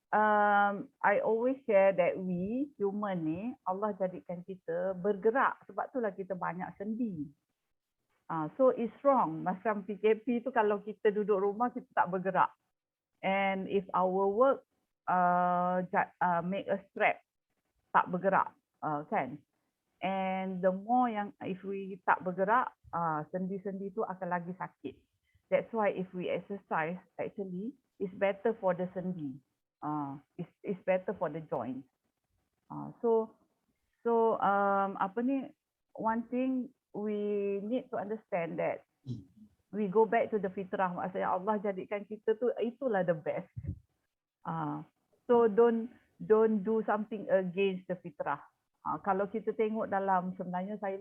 I always share that we human ni, Allah jadikan kita bergerak, sebab itulah kita banyak sendi. So it's wrong. Macam PKP tu, kalau kita duduk rumah, kita tak bergerak. And if our work make us strap, tak bergerak, kan? And the more yang if we tak bergerak, sendi-sendi tu akan lagi sakit. That's why if we exercise, actually, it's better for the sendi. It's better for the joint. So apa ni? One thing we need to understand that we go back to the fitrah. Maksudnya Allah jadikan kita tu, itulah the best. So don't do something against the fitrah. Kalau kita tengok dalam, sebenarnya saya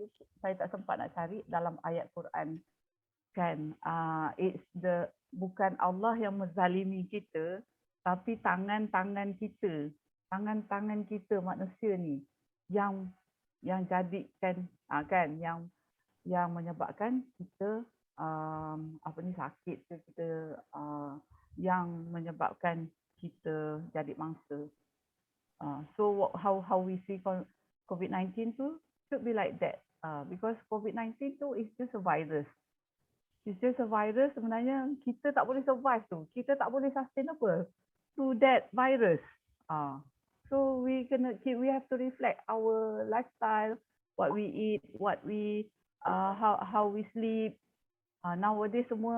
tak sempat nak cari dalam ayat Quran kan, it's bukan Allah yang menzalimi kita, tapi tangan-tangan kita manusia ni yang jadikan kan, yang menyebabkan kita apa ni, sakit ke kita, yang menyebabkan kita jadi mangsa. So how we see COVID-19 tu should be like that, because COVID-19 tu is just a virus. It's just a virus. Sebenarnya kita tak boleh survive tu, kita tak boleh sustainable to that virus. So we have to reflect our lifestyle, what we eat, what we how we sleep, nowadays semua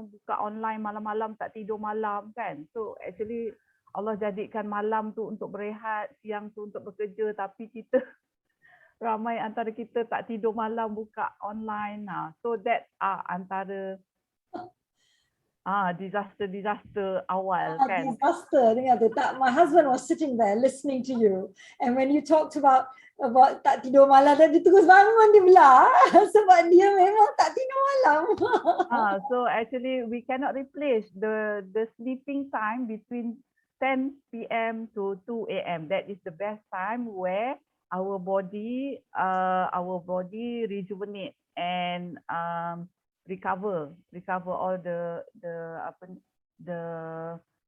buka online malam-malam, tak tidur malam kan. So actually Allah jadikan malam tu untuk berehat, siang tu untuk bekerja, tapi kita ramai antara kita tak tidur malam buka online. So that antara disaster awal kan. Disaster dengar tu. Tak, my husband was sitting there listening to you, and when you talked about tak tidur malam, dan dia terus bangun, dia belah sebab dia memang tak tidur malam. So actually we cannot replace the sleeping time between 10 p.m. to 2 a.m. That is the best time where our body rejuvenate and recover all the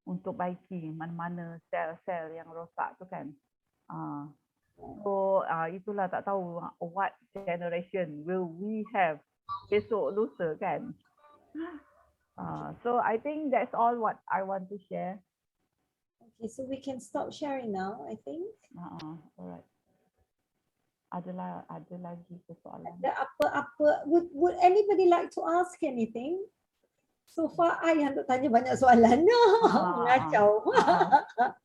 untuk baiki mana-mana sel-sel yang rosak tu kan. So itulah, tak tahu what generation will we have besok lusa kan. So I think that's all what I want to share. Okay, so we can stop sharing now, I think. Alright. Ada lagi persoalan? Apa would anybody like to ask anything? So far I yang nak tanya banyak soalan. Mengacau.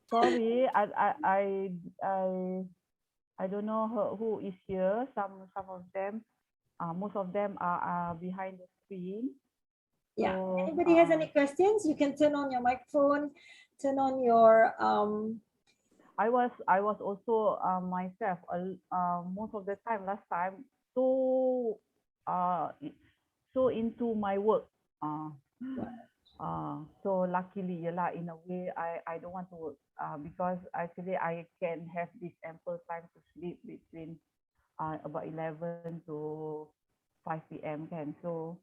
Sorry, I don't know who is here. Some of them, most of them are behind the screen. Yeah. So, Anybody has any questions? You can turn on your microphone, turn on your I was also myself most of the time last time so into my work. So luckily, in a way, I don't want to work because actually I can have this ample time to sleep between about 11 to 5 p.m. kan. So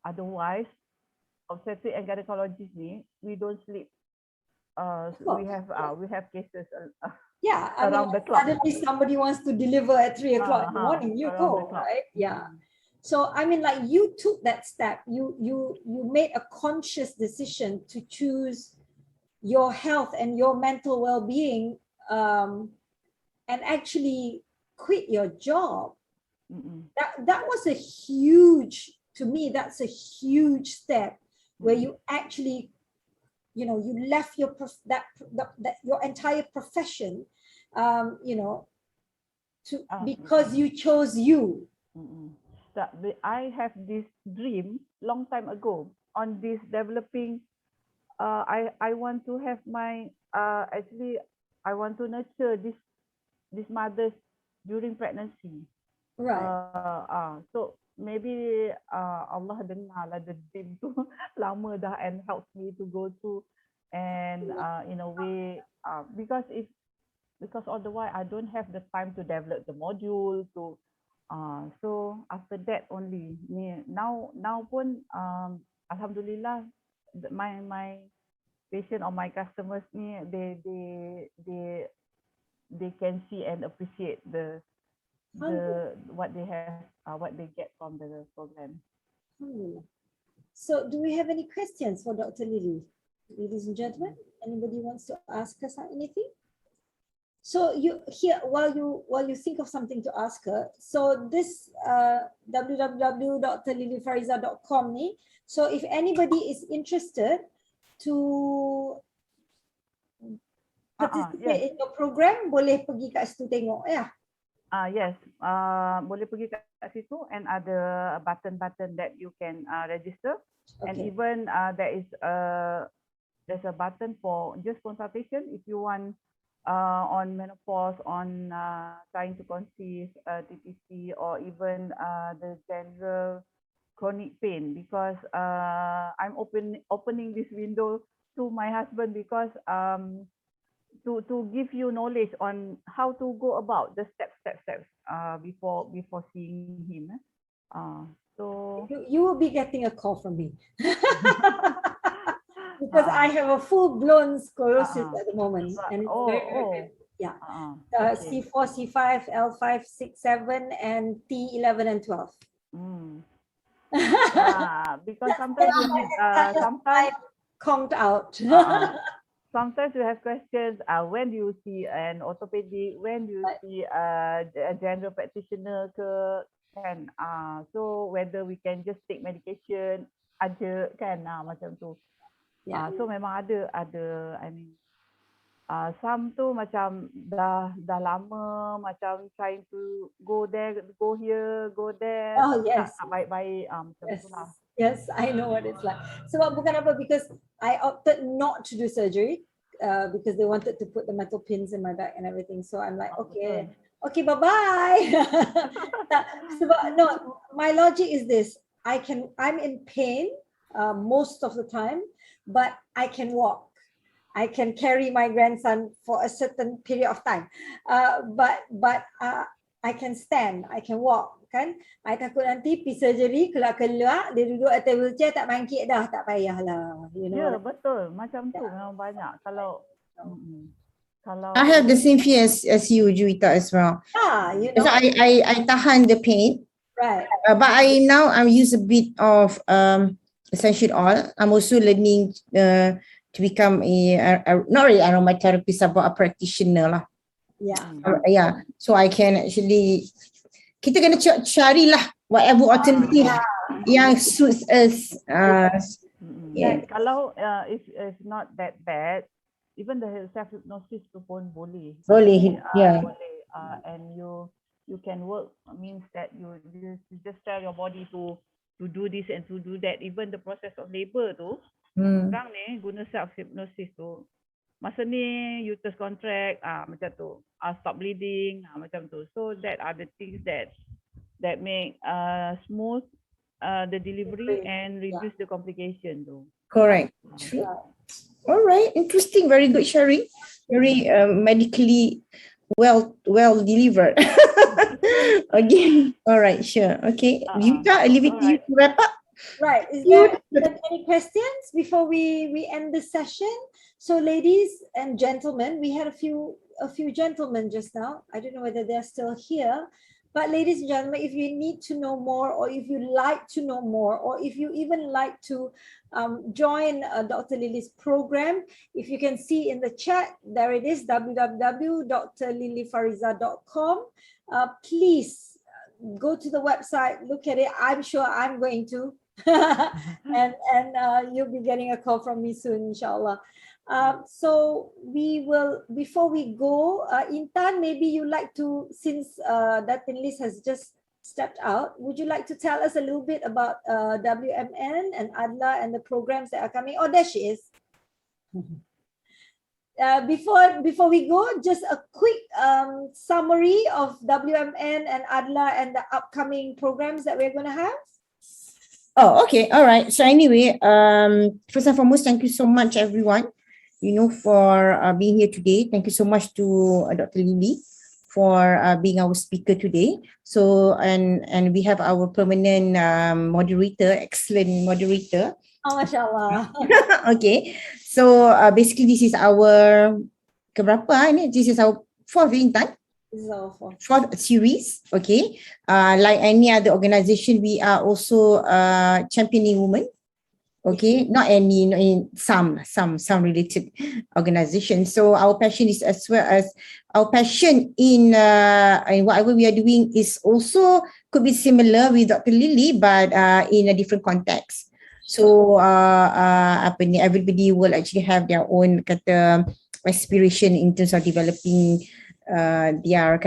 otherwise, obstetric and gynecologist ni, we don't sleep. We have cases around the clock. Suddenly somebody wants to deliver at 3 o'clock in the morning, you go, right? Yeah. So I mean, like, you took that step. You made a conscious decision to choose your health and your mental well-being, and actually quit your job. That was a huge, to me, that's a huge step where you actually, you left your your entire profession, because you chose you. I have this dream long time ago on this developing. I want to have my actually I want to nurture this mothers during pregnancy. Right. So maybe Allah dengar lah the dream tu lama dah and helps me to go through, and in a way because all the while I don't have the time to develop the module to so after that only now pun alhamdulillah my patient or my customers ni they can see and appreciate the what they have what they get from the program. So do we have any questions for Dr. Lily? Ladies and gentlemen, anybody wants to ask us anything? So you here while you think of something to ask her. So this www.lilyfariza.com ni. So if anybody is interested to participate in your program, boleh pergi kat situ tengok ya. Yes, boleh pergi kat situ and ada button that you can register, and even there's a button for just consultation if you want on menopause, on trying to conceive, TPC, or even the general chronic pain, because I'm opening this window to my husband because to give you knowledge on how to go about the steps before seeing him. So you will be getting a call from me. Because I have a full-blown sclerosis at the moment, and it's very yeah. C4, C5, L5, 6, 7, and T11 and 12. Because sometimes you need, sometimes conked out. Sometimes you have questions. When do you see an orthopedic? When do you see a general practitioner? kan. So whether we can just take medication aja kan, macam tu. Yeah. So memang ada I mean some tu macam dah lama macam trying to go there, go here, go there. Oh, tapi yes. tak baik-baik macam Yes. tu lah. Yes, I know what it's like. Sebab bukan apa, because I opted not to do surgery because they wanted to put the metal pins in my back and everything. So I'm like, okay, bye-bye. Sebab, no, my logic is this. I'm in pain most of the time, but I can walk. I can carry my grandson for a certain period of time. But I can stand, I can walk. Kan, I takut nanti pergi surgery keluar dia duduk atas wheelchair tak bangkit dah, tak payahlah, you know. Ya, betul, macam tu memang banyak. Kalau I have the same fear as you, Juwita, as well. You know. So I tahan the pain. Right. But I use a bit of essential oil. I'm also learning to become a not really aromatherapist, but a practitioner lah. Yeah. So I can actually, kita kena carilah whatever alternative yang suits us. Dan kalau if not that bad, even the self-hypnosis tu pun boleh. Boleh, yeah. Boleh. And you can work, means that you just tell your body to do this and to do that. Even the process of labor tu, orang ni guna self-hypnosis tu, masa ni uterus contract, macam tu, stop bleeding, macam tu. So that are the things that make smooth the delivery and reduce the complication tu. Correct. True. All right. Interesting. Very good sharing. Very medically well delivered. Okay. All right. Sure. Okay. Yuta, I leave it to you to wrap up. Right. Is there any questions before we end the session? So, ladies and gentlemen, we had a few gentlemen just now. I don't know whether they're still here. But ladies and gentlemen, if you need to know more, or if you like to know more, or if you even like to join Dr. Lily's program, if you can see in the chat, there it is, www.drlilyfariza.com. Please go to the website, look at it. I'm sure I'm going to. and you'll be getting a call from me soon, inshallah. So we will, before we go, Intan, maybe you like to, since Dr. Liz has just stepped out, would you like to tell us a little bit about WMN and Adla and the programs that are coming? Oh, there she is. Before we go, just a quick summary of WMN and Adla and the upcoming programs that we're going to have. Oh, okay. All right. So anyway, first and foremost, thank you so much, everyone, for being here today. Thank you so much to Dr. Lily for being our speaker today. So, and we have our permanent moderator, excellent moderator. Oh, mashallah. Okay. So basically, this is our keberapa ni? This is our fourth time. Fourth series. Okay. Like any other organization, we are also championing women. Okay, not any, some related organizations. So our passion is, as well as our passion in whatever we are doing, is also could be similar with Dr. Lily, but in a different context. So everybody will actually have their own aspiration in terms of developing their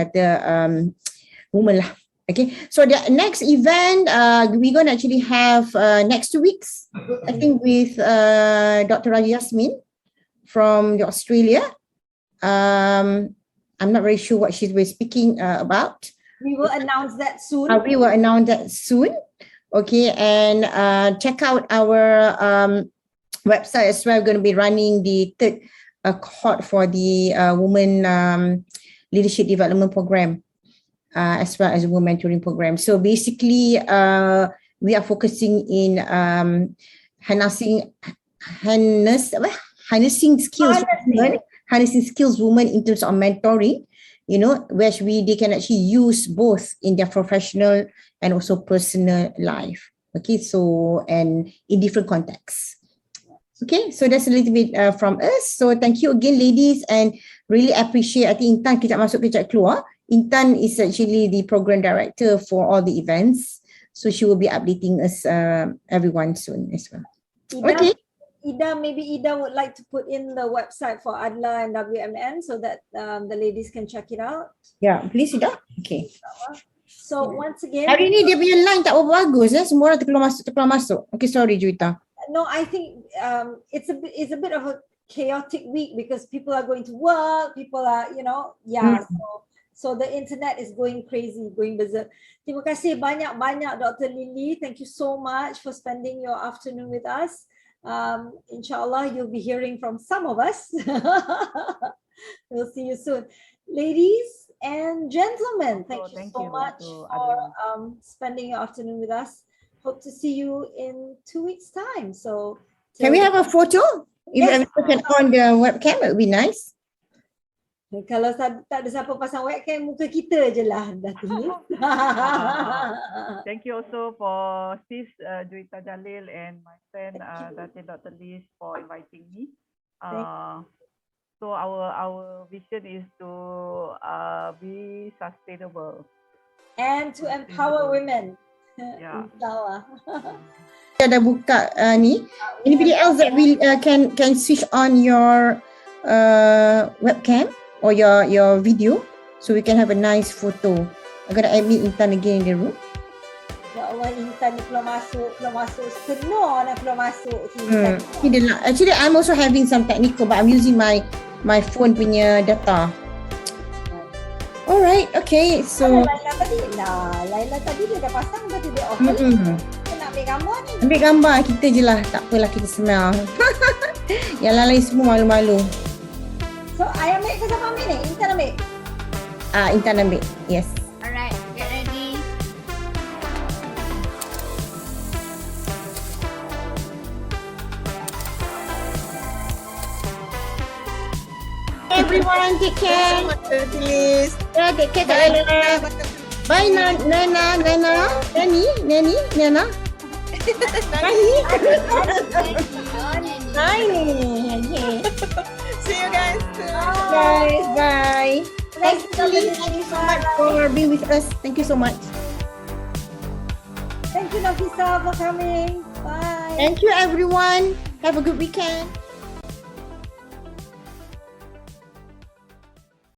women lah. Okay, so the next event we're going to actually have next 2 weeks, I think, with Dr. Raja Yasmin from Australia. I'm not very sure what she's speaking about. We will announce that soon. Okay, and check out our website as well. We're going to be running the third cohort for the Women Leadership Development Program, as well as a women mentoring program. So basically, we are focusing in harnessing skills women in terms of mentoring, where they can actually use both in their professional and also personal life. Okay, so, and in different contexts. Okay, so that's a little bit from us. So thank you again, ladies, and really appreciate. I think Intan kejap masuk kejap keluar. Intan is actually the program director for all the events. So she will be updating us everyone soon as well. Okay. Maybe Ida would like to put in the website for Adla and WMN so that the ladies can check it out. Yeah, please Ida. Okay. So once again, hari ni dia punya line tak bagus semua orang terkeluar masuk. Okay, sorry Juwita. No, I think it's a bit of a chaotic week because people are going to work, people are, so the internet is going crazy, going berserk. Terima kasih banyak-banyak Dr. Lily. Thank you so much for spending your afternoon with us. Inshallah, you'll be hearing from some of us. We'll see you soon. Ladies and gentlemen, thank you so much for spending your afternoon with us. Hope to see you in 2 weeks' time. So can we have a photo? If everyone can on the webcam, it would be nice. Kalau tak ada siapa pasang webcam, muka kita je lah. Thank you also for Sis Juwita Jalil and my friend Dr. Liz for inviting me. So our vision is to be sustainable and to empower women. Yeah. Inshallah. Ada buka ni. Anybody else that will can switch on your webcam or your video so we can have a nice photo. I'm gonna admit Intan again in the room. Ya Allah, Intan ni belum masuk. Senor nak belum masuk. Actually, I'm also having some technical, but I'm using my phone punya data. Alright, okay, so Laila tadi dia dah pasang berarti dia off. Kita nak ambil gambar ni. Ambil gambar kita je lah, tak apalah kita smell. Yang lain semua malu-malu. So, I ambil ke siapa ambil ni? Intan ambil? Intan ambil, yes. Alright, get ready. Everyone, take care. Please. Yeah, take care, Kak Ella. Bye, Nana. Nani. Nani. Okay. See you guys soon. Guys, bye. Thank you so much for being with us. Thank you so much. Thank you, Nafisa, for coming. Bye. Thank you, everyone. Have a good weekend.